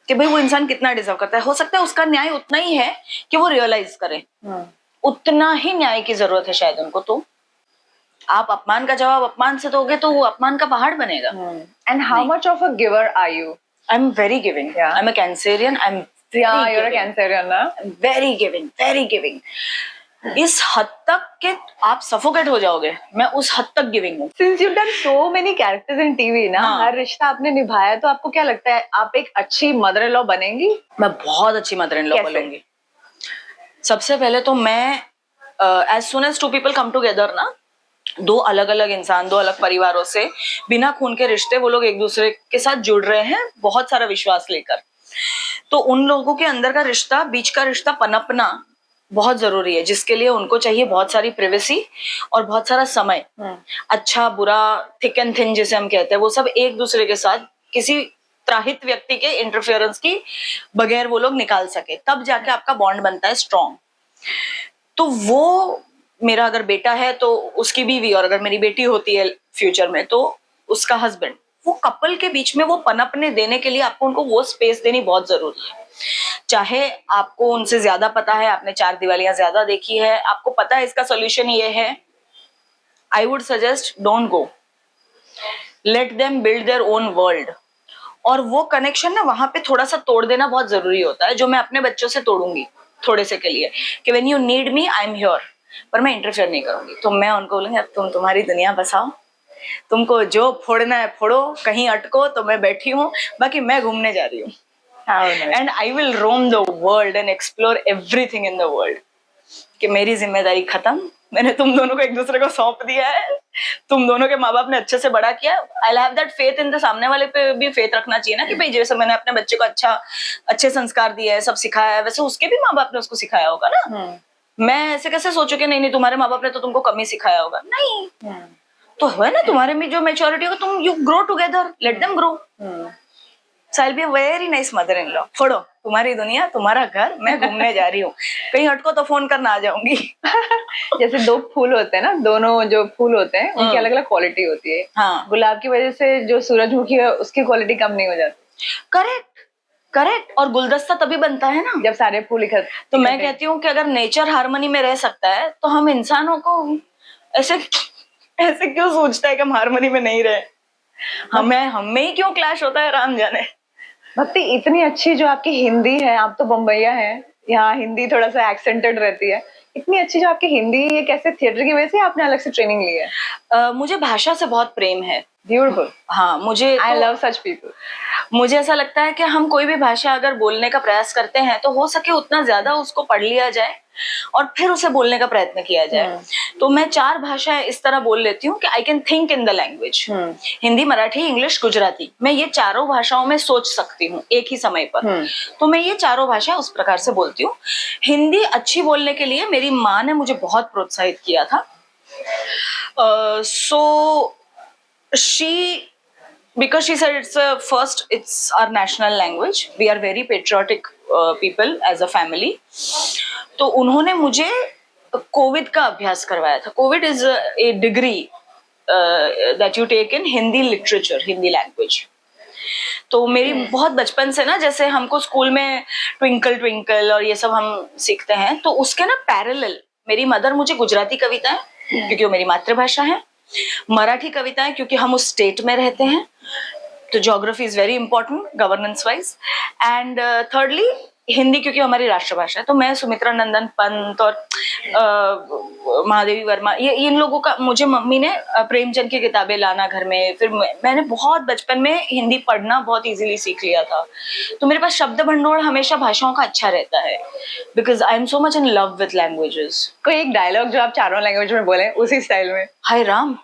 कि भाई वो इंसान कितना डिजर्व करता है, हो सकता है उसका न्याय उतना ही है कि वो रियलाइज करे, उतना ही न्याय की जरूरत है शायद उनको। तो आप अपमान का जवाब अपमान से दोगे तो वो अपमान का पहाड़ बनेगा। And how much of a giver are you? I am very giving, I am a Cancerian, I am very giving, इस हद तक कि आप सफोकेट हो जाओगे, मैं उस हद तक गिविंग हूँ। Since you've done so many characters in TV ना, हर रिश्ता आपने निभाया, तो आपको क्या लगता है आप एक अच्छी मदर इन लॉ बनेंगी? मैं बहुत अच्छी मदर इन लॉ बनूंगी। सबसे पहले तो मैं as soon as two people come together ना, 2 अलग अलग इंसान, 2 अलग परिवारों से बिना खून के रिश्ते, वो लोग एक दूसरे के साथ जुड़ रहे हैं बहुत सारा विश्वास लेकर, तो उन लोगों के अंदर का रिश्ता, बीच का रिश्ता पनपना बहुत जरूरी है, जिसके लिए उनको चाहिए बहुत सारी प्राइवेसी और बहुत सारा समय। अच्छा बुरा, थिक एंड थिन जिसे हम कहते हैं, वो सब एक दूसरे के साथ किसी त्राहित व्यक्ति के इंटरफेरेंस की बगैर वो लोग निकाल सके, तब जाके आपका बॉन्ड बनता है स्ट्रॉन्ग। तो वो मेरा अगर बेटा है तो उसकी बीवी, और अगर मेरी बेटी होती है फ्यूचर में तो उसका हस्बैंड, वो कपल के बीच में वो पनपने देने के लिए आपको उनको वो स्पेस देनी बहुत जरूरी है। चाहे आपको उनसे ज्यादा पता है, आपने 4 दिवालियां ज्यादा देखी है, आपको पता है इसका सोल्यूशन ये है, I would suggest don't go, let them build their own world. और वो कनेक्शन ना वहां पे थोड़ा सा तोड़ देना बहुत जरूरी होता है, जो मैं अपने बच्चों से तोड़ूंगी थोड़े से के लिए, कि when you need me I am here, पर मैं इंटरफेयर नहीं करूंगी। तो मैं उनको बोलूंगी अब तुम तुम्हारी दुनिया बसाओ, तुमको जो फोड़ना है फोड़ो, कहीं अटको तो मैं बैठी हूँ, बाकी मैं घूमने जा रही हूँ, and I will Rome the world and explore everything in the world. कि मेरी जिम्मेदारी खत्म, मैंने तुम दोनों को एक दूसरे को सौंप दिया है, तुम दोनों के माँ बाप ने अच्छे से बड़ा किया। I have that faith in the, सामने वाले पे भी फेथ रखना चाहिए ना, कि भाई जैसे मैंने अपने बच्चे को अच्छे संस्कार दिए है, सब सिखाया है, वैसे उसके भी माँ बाप ने उसको सिखाया होगा ना। मैं ऐसे कैसे सोचू कि नहीं नहीं तुम्हारे माँ बाप ने तो तुमको कम ही सिखाया होगा, नहीं। तो है ना तुम्हारे में जो मेच्योरिटी हो, तुम you grow together, let them grow. So I will be a very nice mother in law. छोड़ो तुम्हारी दुनिया, तुम्हारा घर, मैं घूमने जा रही हूँ, कहीं हटको तो फोन करना आ जाऊंगी। जैसे दो फूल होते हैं ना, दोनों जो फूल होते हैं उनकी अलग अलग क्वालिटी होती है। हाँ, गुलाब की वजह से जो सूरजमुखी है उसकी क्वालिटी कम नहीं हो जाती। Correct correct. और गुलदस्ता तभी बनता है ना जब सारे फूल इकट्ठे। तो मैं कहती हूँ कि अगर नेचर हार्मनी में रह सकता है तो हम इंसानों को ऐसे ऐसे क्यों सोचता है कि हम हार्मनी में नहीं रहे, हम में ही क्यों क्लैश होता है, राम जाने। भक्ति, इतनी अच्छी जो आपकी हिंदी है, आप तो बम्बईया हैं, यहाँ हिंदी थोड़ा सा एक्सेंटेड रहती है, इतनी अच्छी जो आपकी हिंदी, ये कैसे थिएटर की वजह से आपने अलग से ट्रेनिंग ली है? मुझे भाषा से बहुत प्रेम है। ब्यूटीफुल। हाँ, मुझे आई लव सच पीपल। मुझे ऐसा लगता है कि हम कोई भी भाषा अगर बोलने का प्रयास करते हैं तो हो सके उतना ज्यादा उसको पढ़ लिया जाए और फिर उसे बोलने का प्रयत्न किया जाए। तो मैं 4 भाषाएं इस तरह बोल लेती हूँ कि I can think in the language. Hindi, Marathi, English, Gujarati, मैं ये चारों भाषाओं में सोच सकती हूँ एक ही समय पर। तो मैं ये चारों भाषाएं उस प्रकार से बोलती हूँ। हिंदी अच्छी बोलने के लिए मेरी माँ ने मुझे बहुत प्रोत्साहित किया था। So she, because she said it's our national language, we are very patriotic people as a family, तो उन्होंने मुझे कोविद का अभ्यास करवाया था। Kovid is a degree that you take in Hindi literature, Hindi language. तो मेरी बहुत बचपन से ना, जैसे हमको स्कूल में ट्विंकल ट्विंकल और ये सब हम सीखते हैं, तो उसके ना पैरेलल मेरी मदर मुझे गुजराती कविताएं, क्योंकि वो मेरी मातृभाषा है, मराठी कविताएं क्योंकि हम उस स्टेट में रहते हैं, तो geography is very important governance wise, and thirdly Hindi क्योंकि हमारी राष्ट्रभाषा है। तो मैं सुमित्रा नंदन पंत और महादेवी वर्मा, ये इन लोगों का, मुझे मम्मी ने प्रेमचंद की किताबें लाना घर में, फिर मैंने बहुत बचपन में हिंदी पढ़ना बहुत इजीली सीख लिया था। तो मेरे पास शब्द भंडोर हमेशा भाषाओं का अच्छा रहता है, because I am so much in love with languages. कोई एक डायलॉग जो आप चारों लैंग्वेज में बोले उसी स्टाइल में। हाय Ram,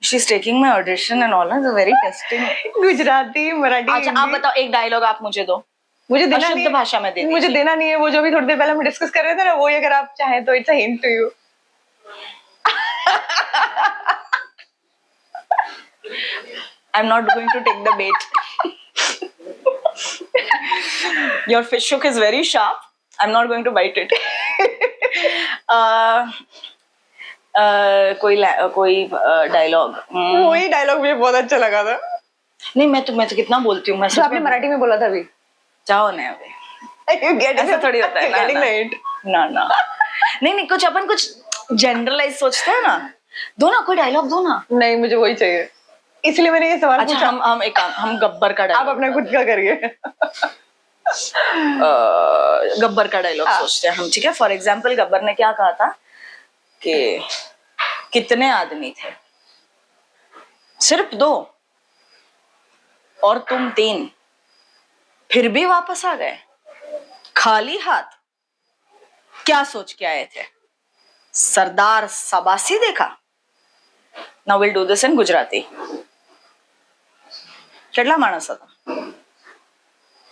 she's taking my audition and all, it's very testing. Gujarati, Marathi, अच्छा आप बताओ, एक डायलॉग आप मुझे दो, मुझे देना नहीं है, भाषा में दे दीजिए। मुझे देना नहीं है, वो जो भी थोड़ी देर पहले हम डिस्कस कर रहे थे ना, वो अगर आप चाहें तो it's a hint to you. I'm not going to take the bait. Your fish hook is very sharp. I'm not going to bite it. कोई डायलॉग, वही डायलॉग मुझे बहुत अच्छा लगा था। नहीं, मैं तो कितना बोलती हूँ। मैं जो आपने मराठी में बोला था अभी, जाओ ना अभी, ऐसा थोड़ी होता है ना। ना नहीं, कुछ अपन कुछ जनरलाइज सोचते हैं ना। दो ना, कोई डायलॉग दो ना। नहीं, मुझे वही चाहिए, इसलिए मैंने ये सवाल पूछा। हम गब्बर का डायलॉग, आप अपना खुद का करिए। गब्बर का डायलॉग सोचते हैं हम, ठीक है। फॉर एग्जाम्पल गब्बर ने क्या कहा था कि कितने आदमी थे, सिर्फ 2 और तुम 3, फिर भी वापस आ गए खाली हाथ, क्या सोच के आए थे? सरदार शाबाशी देखा। Now will do this in Gujarati. કેટલા માણસ હતા?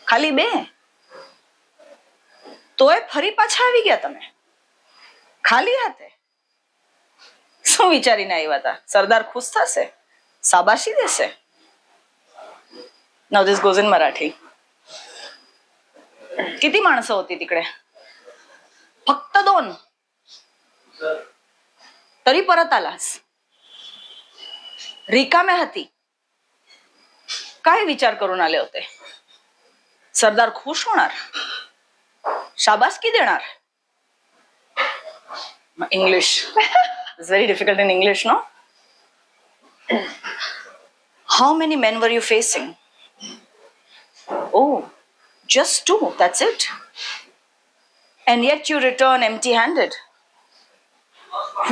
ખાલી 2, તોય ફરી પાછા આવી ગયા તમે ખાલી હાથે? શું વિચારીને આવ્યા હતા? સરદાર ખુશ થશે, શાબાશી દેશે? નાઉ ધીસ ગોઝ ઇન મરાઠી. किती माणसं होती तिकडे? फक्त 2. तरी परत आलास. रिकाम्या हाती काय विचार करून आले होते? सरदार खुश होणार, शाबासकी देणार. English is very difficult in English, no? How many men were you facing? Oh, just two, that's it. And yet you return empty-handed.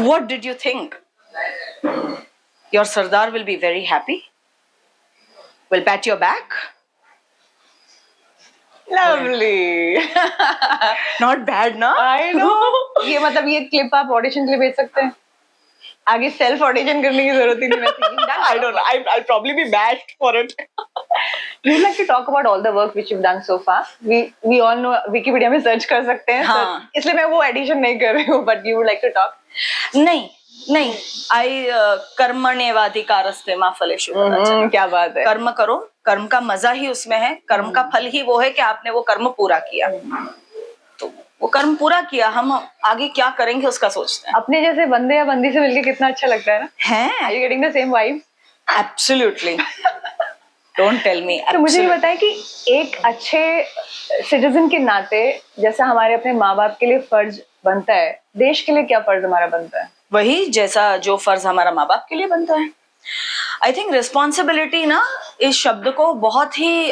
What did you think? Your Sardar will be very happy? Will pat your back? Lovely. Not bad, na? I know. ये मतलब ये clip आप audition के लिए भेज सकते हैं. आगे सेल्फ ऑडिशन करने की जरूरत ही नहीं है. I don't know. I'll probably be bad for it. We'd like to talk about all the work which you've done so far. We all know Wikipedia में सर्च कर सकते हैं. हाँ. इसलिए मैं वो एडिशन नहीं कर रही हूँ. But you would like to talk? नहीं. कर्मण्येवाधिकारस्ते मा फलेषु कदाचन. क्या बात है. कर्म करो, कर्म का मजा ही उसमें है. कर्म का फल ही वो है कि आपने वो कर्म पूरा किया. तो वो कर्म पूरा किया, हम आगे क्या करेंगे उसका सोचते हैं. अपने जैसे बंदे या बंदी से मिलके कितना अच्छा लगता है ना. हैं? Are you getting the same vibe? Absolutely. Don't tell me. तो मुझे ये बताएं कि एक अच्छे सिटीजन के नाते जैसा हमारे अपने माँ बाप के लिए फर्ज बनता है, देश के लिए क्या फर्ज हमारा बनता है? वही जैसा जो फर्ज हमारा माँ बाप के लिए बनता है. आई थिंक रिस्पॉन्सिबिलिटी ना, इस शब्द को बहुत ही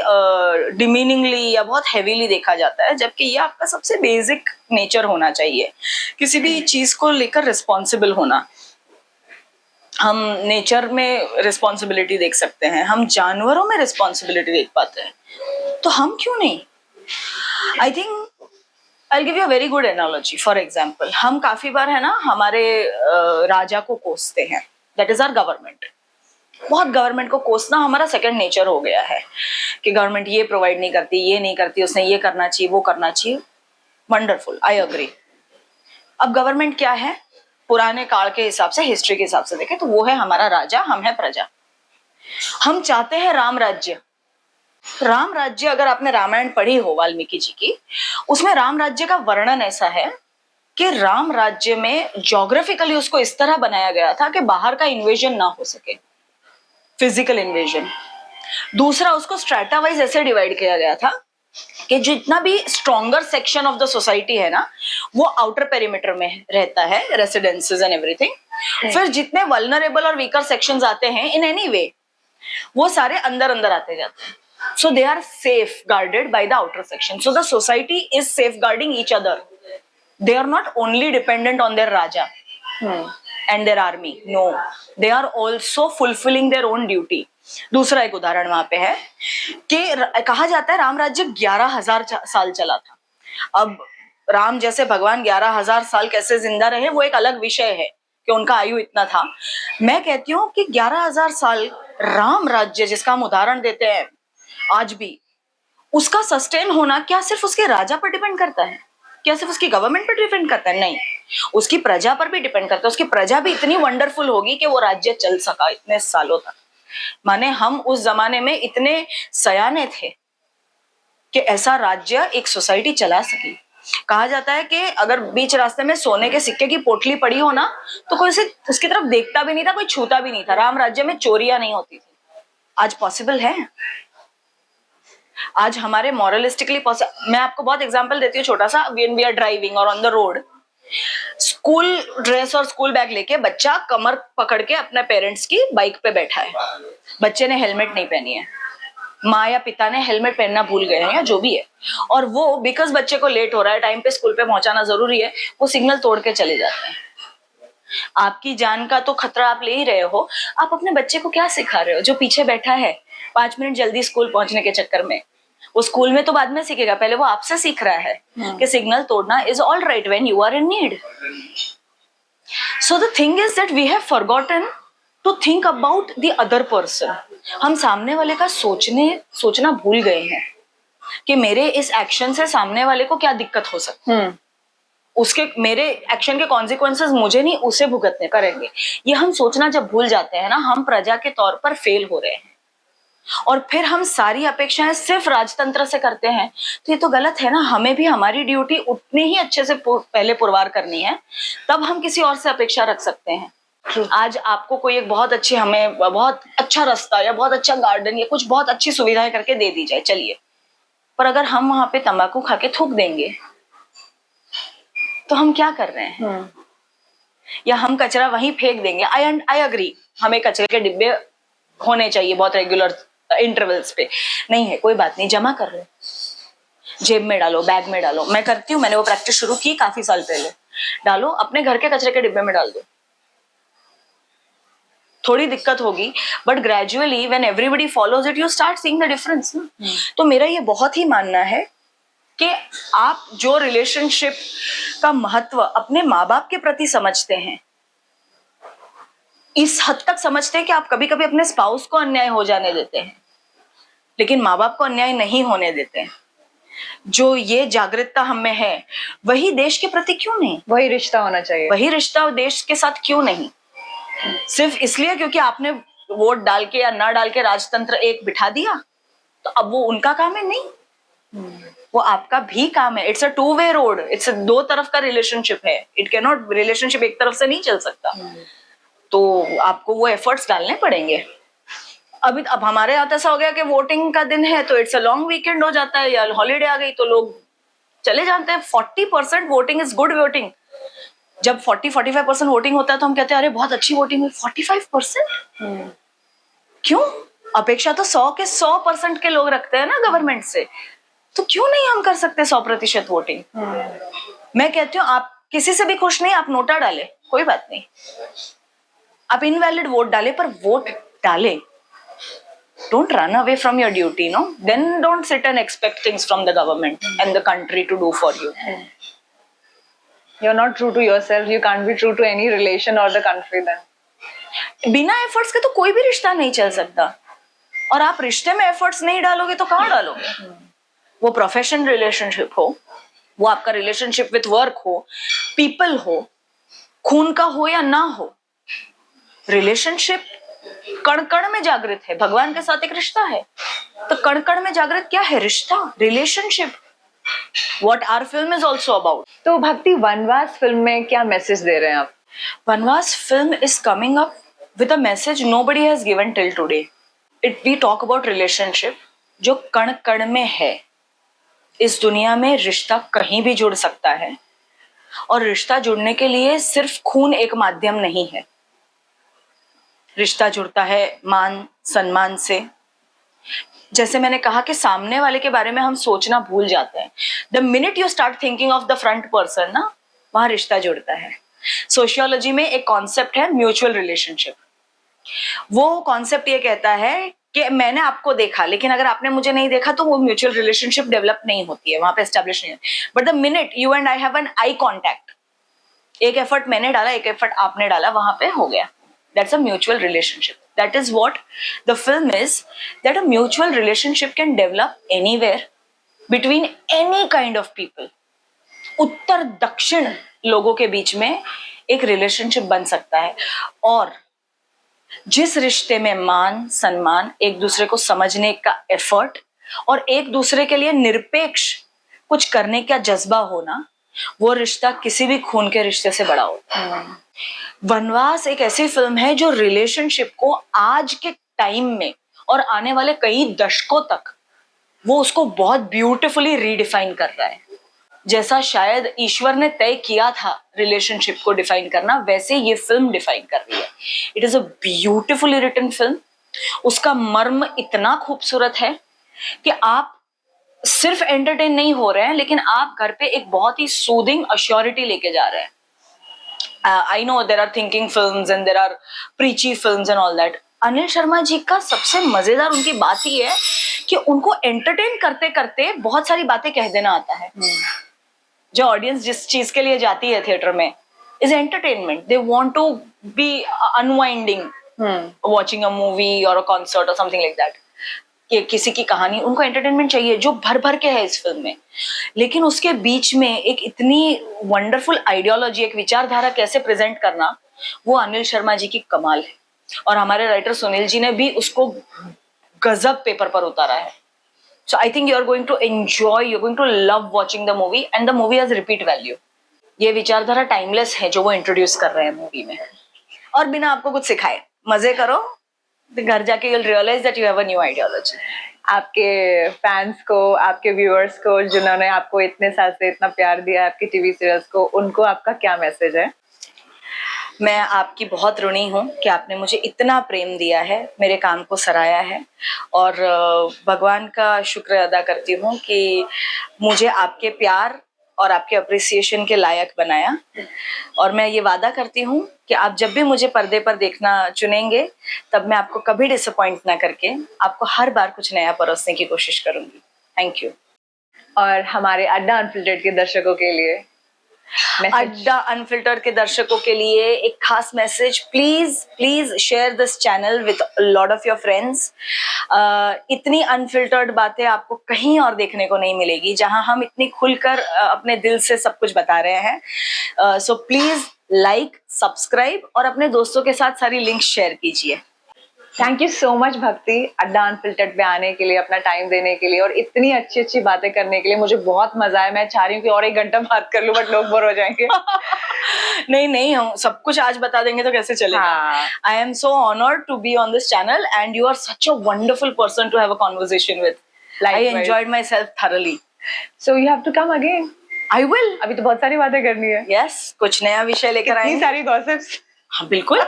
डिमीनिंगली या बहुत हैवीली देखा जाता है, जबकि ये आपका सबसे बेसिक नेचर होना चाहिए. किसी भी चीज को लेकर रिस्पॉन्सिबल होना. हम नेचर में रिस्पॉन्सिबिलिटी देख सकते हैं, हम जानवरों में रिस्पॉन्सिबिलिटी देख पाते हैं, तो हम क्यों नहीं? I think I'll give you a very good analogy. For example, हम काफी बार है ना हमारे राजा को कोसते हैं. That is our government. बहुत गवर्नमेंट को कोसना हमारा सेकंड नेचर हो गया है कि गवर्नमेंट ये प्रोवाइड नहीं करती, ये नहीं करती, उसने ये करना चाहिए, वो करना चाहिए. Wonderful, I agree. अब गवर्नमेंट क्या है? पुराने काल के हिसाब से, हिस्ट्री के हिसाब से देखें तो वो है हमारा राजा, हम है प्रजा. हम चाहते हैं राम राज्य. राम राज्य, अगर आपने रामायण पढ़ी हो वाल्मीकि जी की, उसमें राम राज्य का वर्णन ऐसा है कि राम राज्य में ज्योग्राफिकली उसको इस तरह बनाया गया था कि बाहर का इन्वेजन ना हो सके, फिजिकल इन्वेजन. दूसरा, उसको स्ट्रेटा वाइज ऐसे डिवाइड किया गया था कि जितना भी stronger section of the society है ना, वो आउटर पेरीमीटर में रहता है, रेसिडेंसेस एंड एवरीथिंग. फिर जितने वल्नरेबल और वीकर सेक्शंस आते हैं इन एनी वे, वो सारे अंदर अंदर आते जाते हैं. So they are safeguarded by the outer section. So the society is safeguarding each other. They are not only dependent on their Raja and their army. No, they are also fulfilling their own duty. दूसरा एक उदाहरण वहां पे है कि कहा जाता है राम राज्य 11,000 साल चला था. अब राम जैसे भगवान 11,000 साल कैसे जिंदा रहे वो एक अलग विषय है कि उनका आयु इतना था. मैं कहती हूँ कि 11,000 साल राम राज्य जिसका हम उदाहरण देते हैं आज भी, उसका सस्टेन होना क्या सिर्फ उसके राजा पर डिपेंड करता है? क्या सिर्फ उसकी गवर्नमेंट पर डिपेंड करता है? नहीं, उसकी प्रजा पर भी डिपेंड करता है. उसकी प्रजा भी इतनी वंडरफुल होगी कि वो राज्य चल सका इतने सालों तक. माने हम उस जमाने में इतने सयाने थे कि ऐसा राज्य, एक सोसाइटी चला सकी. कहा जाता है कि अगर बीच रास्ते में सोने के सिक्के की पोटली पड़ी हो ना, तो कोई उसे उसकी तरफ देखता भी नहीं था, कोई छूता भी नहीं था. राम राज्य में चोरियां नहीं होती थी. आज पॉसिबल है? आज हमारे मॉरलिस्टिकली मैं आपको बहुत एग्जांपल देती हूँ छोटा सा. व्हेन वी आर ड्राइविंग और on the road, school dress और स्कूल बैग लेके बच्चा कमर पकड़ के अपने पेरेंट्स की बाइक पे बैठा है. बच्चे ने हेलमेट नहीं पहनी है, माँ या पिता ने हेलमेट पहनना भूल गए हैं या जो भी है, और वो बिकॉज बच्चे को लेट हो रहा है, टाइम पे स्कूल पे पहुंचाना जरूरी है, वो सिग्नल तोड़ के चले जाते हैं. आपकी जान का तो खतरा आप ले ही रहे हो, आप अपने बच्चे को क्या सिखा रहे हो? जो पीछे बैठा है 5 मिनट जल्दी स्कूल पहुंचने के चक्कर में, वो स्कूल में तो बाद में सीखेगा, पहले वो आपसे सीख रहा है कि सिग्नल तोड़ना is all right when you are in need. So the thing is that we have forgotten to think about the other person. हम सामने वाले का सोचना भूल गए हैं कि मेरे इस एक्शन से सामने वाले को क्या दिक्कत हो सकती है. उसके, मेरे एक्शन के कॉन्सिक्वेंसेस मुझे नहीं, उसे भुगतने करेंगे. ये हम सोचना जब भूल जाते हैं ना, हम प्रजा के तौर पर फेल हो रहे हैं. और फिर हम सारी अपेक्षाएं सिर्फ राजतंत्र से करते हैं, तो ये तो गलत है ना। हमें भी हमारी ड्यूटी उतनी ही अच्छे से पहले पुरवार करनी है, तब हम किसी और से अपेक्षा रख सकते हैं। आज आपको कोई एक बहुत अच्छी, हमें बहुत अच्छा रास्ता या बहुत अच्छा गार्डन या कुछ बहुत अच्छी सुविधाएं करके दे दी जाए, चलिए, पर अगर हम वहां पे तंबाकू खा के थूक देंगे तो हम क्या कर रहे हैं? या हम कचरा वहीं फेंक देंगे। आई अग्री, हमें कचरे के डिब्बे होने चाहिए बहुत रेगुलर इंटरवल्स पे, नहीं है कोई बात नहीं, जमा कर लो, जेब में डालो, बैग में डालो। मैं करती हूँ, मैंने वो प्रैक्टिस शुरू की काफी साल पहले। डालो, अपने घर के कचरे के डिब्बे में डाल दो। थोड़ी दिक्कत होगी, but gradually when everybody follows it, you start seeing the difference ना। तो मेरा ये बहुत ही मानना है कि आप जो रिलेशनशिप का महत्व अपने माँ बाप के प्रति समझते हैं, इस हद तक समझते हैं कि आप कभी कभी अपने स्पाउस को अन्याय हो जाने देते हैं, लेकिन माँ बाप को अन्याय नहीं होने देते हैं। जो ये जागरूकता हम में है, वही देश के प्रति क्यों नहीं? वही रिश्ता होना चाहिए। वही रिश्ता देश के साथ क्यों नहीं? सिर्फ इसलिए क्योंकि आपने वोट डाल के या ना डाल के राजतंत्र एक बिठा दिया, तो अब वो उनका काम है? नहीं, वो आपका भी काम है। It's a two way road, it's दो तरफ का रिलेशनशिप है। इट कैन नॉट, रिलेशनशिप एक तरफ से नहीं चल सकता। तो आपको वो एफर्ट्स डालने पड़ेंगे। अब हमारे यहाँ ऐसा हो गया कि वोटिंग का दिन है तो इट्स अ लॉन्ग वीकेंड हो जाता है, या हॉलीडे आ गई तो लोग चले जाते हैं। 40% वोटिंग इज गुड वोटिंग। जब 40-45% वोटिंग होता है तो हम कहते हैं अरे बहुत अच्छी वोटिंग हुई। 45%? क्यों? अपेक्षा तो 100 के 100% के लोग रखते हैं ना गवर्नमेंट से, तो क्यों नहीं हम कर सकते 100% वोटिंग? मैं कहती हूँ आप किसी से भी खुश नहीं, आप नोटा डाले, कोई बात नहीं, आप इनवैलिड वोट डाले, पर वोट डाले। Don't run away from your duty, no? Then don't sit and expect things from the government and the country to do for you. You're not true to yourself. You can't be true to any relation or the country then. बिना efforts के तो कोई भी रिश्ता नहीं चल सकता, और आप रिश्ते में एफर्ट्स नहीं डालोगे तो कहाँ डालोगे? वो प्रोफेशनल रिलेशनशिप हो, वो आपका रिलेशनशिप विथ वर्क हो, पीपल हो, खून का हो या ना हो, रिलेशनशिप कण कण में जागृत है। भगवान के साथ एक रिश्ता है, तो कण कण में जागृत क्या है? रिश्ता, relationship. What our film is also about. तो भक्ति, वनवास फिल्म में क्या मैसेज दे रहे हैं आप? वनवास film is coming up with a message nobody has given till today. We talk about relationship जो कण कण में है। इस दुनिया में रिश्ता कहीं भी जुड़ सकता है, और रिश्ता जुड़ने के लिए सिर्फ खून एक माध्यम नहीं है। रिश्ता जुड़ता है मान सम्मान से। जैसे मैंने कहा कि सामने वाले के बारे में हम सोचना भूल जाते हैं। The minute you start thinking of the front person ना, वहां रिश्ता जुड़ता है। सोशियोलॉजी में एक कॉन्सेप्ट है म्यूचुअल रिलेशनशिप। वो कॉन्सेप्ट ये कहता है कि मैंने आपको देखा, लेकिन अगर आपने मुझे नहीं देखा तो वो म्यूचुअल रिलेशनशिप डेवलप नहीं होती है, वहां पे एस्टेब्लिश नहीं है। But the minute you and I have an eye contact, एक एफर्ट मैंने डाला, एक एफर्ट आपने डाला, वहां पे हो गया। That's a mutual relationship. That is what the film is, that a mutual relationship can develop anywhere between any kind of people. उत्तर दक्षिण लोगों के बीच में एक रिलेशनशिप बन सकता है, और जिस रिश्ते में मान सम्मान, एक दूसरे को समझने का एफर्ट और एक दूसरे के लिए निरपेक्ष कुछ करने का जज्बा होना, वो रिश्ता किसी भी खून के रिश्ते से बड़ा होता है। वनवास एक ऐसी फिल्म है जो रिलेशनशिप को आज के टाइम में और आने वाले कई दशकों तक वो उसको बहुत ब्यूटीफुली रीडिफाइन कर रहा है। जैसा शायद ईश्वर ने तय किया था रिलेशनशिप को डिफाइन करना, वैसे ये फिल्म डिफाइन कर रही है। It is a beautifully written film. उसका मर्म इतना खूबसूरत है कि आप सिर्फ एंटरटेन नहीं हो रहे हैं, लेकिन आप घर पे एक बहुत ही सूदिंग अश्योरिटी लेके जा रहे हैं। I know there are thinking films and there are preachy films and all that. Anil Sharma ji का सबसे मजेदार उनकी बात ही है कि उनको एंटरटेन करते करते बहुत सारी बातें कह देना आता है। जो ऑडियंस जिस चीज के लिए जाती है थिएटर में is entertainment. They want to be unwinding watching a movie और अ कॉन्सर्ट और समथिंग लाइक दैट। कि किसी की कहानी, उनको एंटरटेनमेंट चाहिए जो भर भर के है इस फिल्म में। लेकिन उसके बीच में एक इतनी वंडरफुल आइडियोलॉजी, एक विचारधारा कैसे प्रेजेंट करना, वो अनिल शर्मा जी की कमाल है। और हमारे राइटर सुनील जी ने भी उसको गजब पेपर पर उतारा है. So I think you are going to enjoy, you're going to love watching the movie and the movie has repeat value. ये विचारधारा टाइमलेस है जो वो इंट्रोड्यूस कर रहे हैं मूवी में, और बिना आपको कुछ सिखाए मजे करो. तो घर जाके you'll realize that you have a new ideology. आपके फैंस को, आपके व्यूअर्स को, जिन्होंने आपको इतने साल से इतना प्यार दिया आपकी टीवी सीरियल्स को, उनको आपका क्या मैसेज है? मैं आपकी बहुत ऋणी हूँ कि आपने मुझे इतना प्रेम दिया है, मेरे काम को सराहा है, और भगवान का शुक्र अदा करती हूँ कि मुझे आपके प्यार और आपके अप्रिसिएशन के लायक बनाया. और मैं ये वादा करती हूँ कि आप जब भी मुझे पर्दे पर देखना चुनेंगे तब मैं आपको कभी डिसअपॉइंट ना करके आपको हर बार कुछ नया परोसने की कोशिश करूंगी. Thank you. और हमारे अड्डा अनफिल्टर्ड के दर्शकों के लिए अड्डा अनफिल्टर्ड के दर्शकों के लिए एक खास message, please share this channel with lot of your friends. इतनी अनफिल्टर्ड बातें आपको कहीं और देखने को नहीं मिलेगी जहां हम इतनी खुलकर अपने दिल से सब कुछ बता रहे हैं. सो प्लीज लाइक, सब्सक्राइब और अपने दोस्तों के साथ सारी लिंक शेयर कीजिए. थैंक यू सो मच भक्ति, अड्डा अनफिल्टर्ड पे आने के लिए, अपना टाइम देने के लिए और इतनी अच्छी अच्छी बातें करने के लिए. मुझे बहुत मजा आया. मैं चाह रही हूँ कि और 1 घंटा बात कर लूं, बट लोग बोर हो जाएंगे. नहीं, हम सब कुछ आज बता देंगे तो कैसे चलेगा. I am so honoured to be on this channel and you are such a wonderful person to have a conversation with. I enjoyed myself thoroughly. So you have to come again. I will. अभी तो बहुत सारी बातें करनी है. Yes, कुछ नया विषय लेकर आएंगे. सारी गॉसिप्स. हाँ बिल्कुल.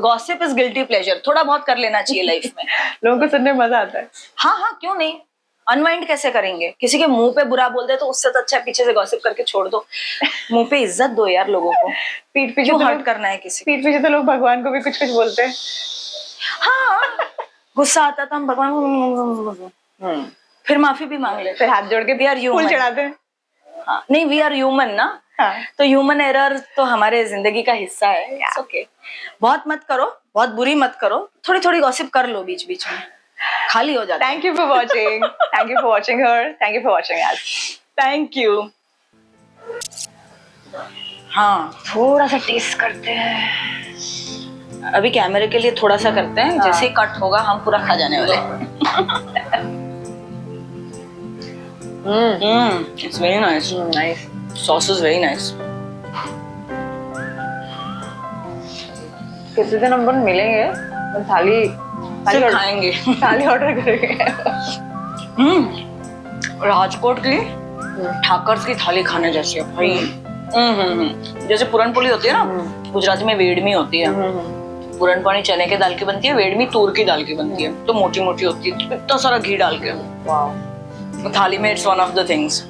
Gossip is guilty pleasure. थोड़ा बहुत कर लेना चाहिए लाइफ में. लोगों को सुनने में मजा आता है. हाँ, क्यों नहीं. अनवाइंड कैसे करेंगे? किसी के मुंह पे बुरा बोल दे तो उससे तो अच्छा पीछे से गॉसिप करके छोड़ दो. मुंह पे इज्जत दो यार लोगों को. पीठ पीछे क्यों तो हर्ट करना है किसी. पीठ पीछे तो लोग भगवान को भी कुछ कुछ बोलते हैं. हाँ, गुस्सा आता तो हम भगवान को फिर माफी भी मांग लेते, फिर हाथ जोड़ के वी आर ह्यूमन. फूल चढ़ाते हैं. हाँ, नहीं, वी आर ह्यूमन ना. हाँ. तो ह्यूमन एरर तो हमारे जिंदगी का हिस्सा है. ओके. बहुत मत करो, बहुत बुरी मत करो, थोड़ी थोड़ी गॉसिप कर लो बीच बीच में, खाली हो जाता है. Thank you for watching. Thank you for watching her. Thank you for watching us. Thank you. हाँ, थोड़ा सा टेस्ट करते हैं. अभी कैमरे के लिए थोड़ा सा करते हैं. जैसे ही कट होगा हम पूरा खा जाने वाले. It's very nice. Nice. Sauce is very nice. किसी दिन हम मिलेंगे तो थाली खाएंगे. थाली ऑर्डर करेंगे. राजकोट की ठाकर्स की थाली खाने जैसी है भाई. जैसे पुरनपोली होती है ना, गुजराती में वेडमी होती है. पुरनपोली चने के दाल की बनती है, वेडमी तूर की दाल की बनती है. तो मोटी मोटी होती है, इतना सारा घी डाल के. वाओ. थाली में it's one of the things.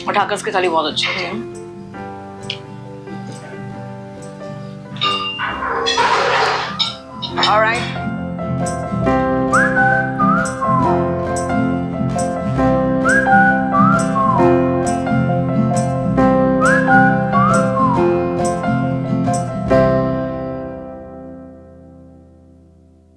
और ठाकर्स की थाली बहुत अच्छी होती है. All right.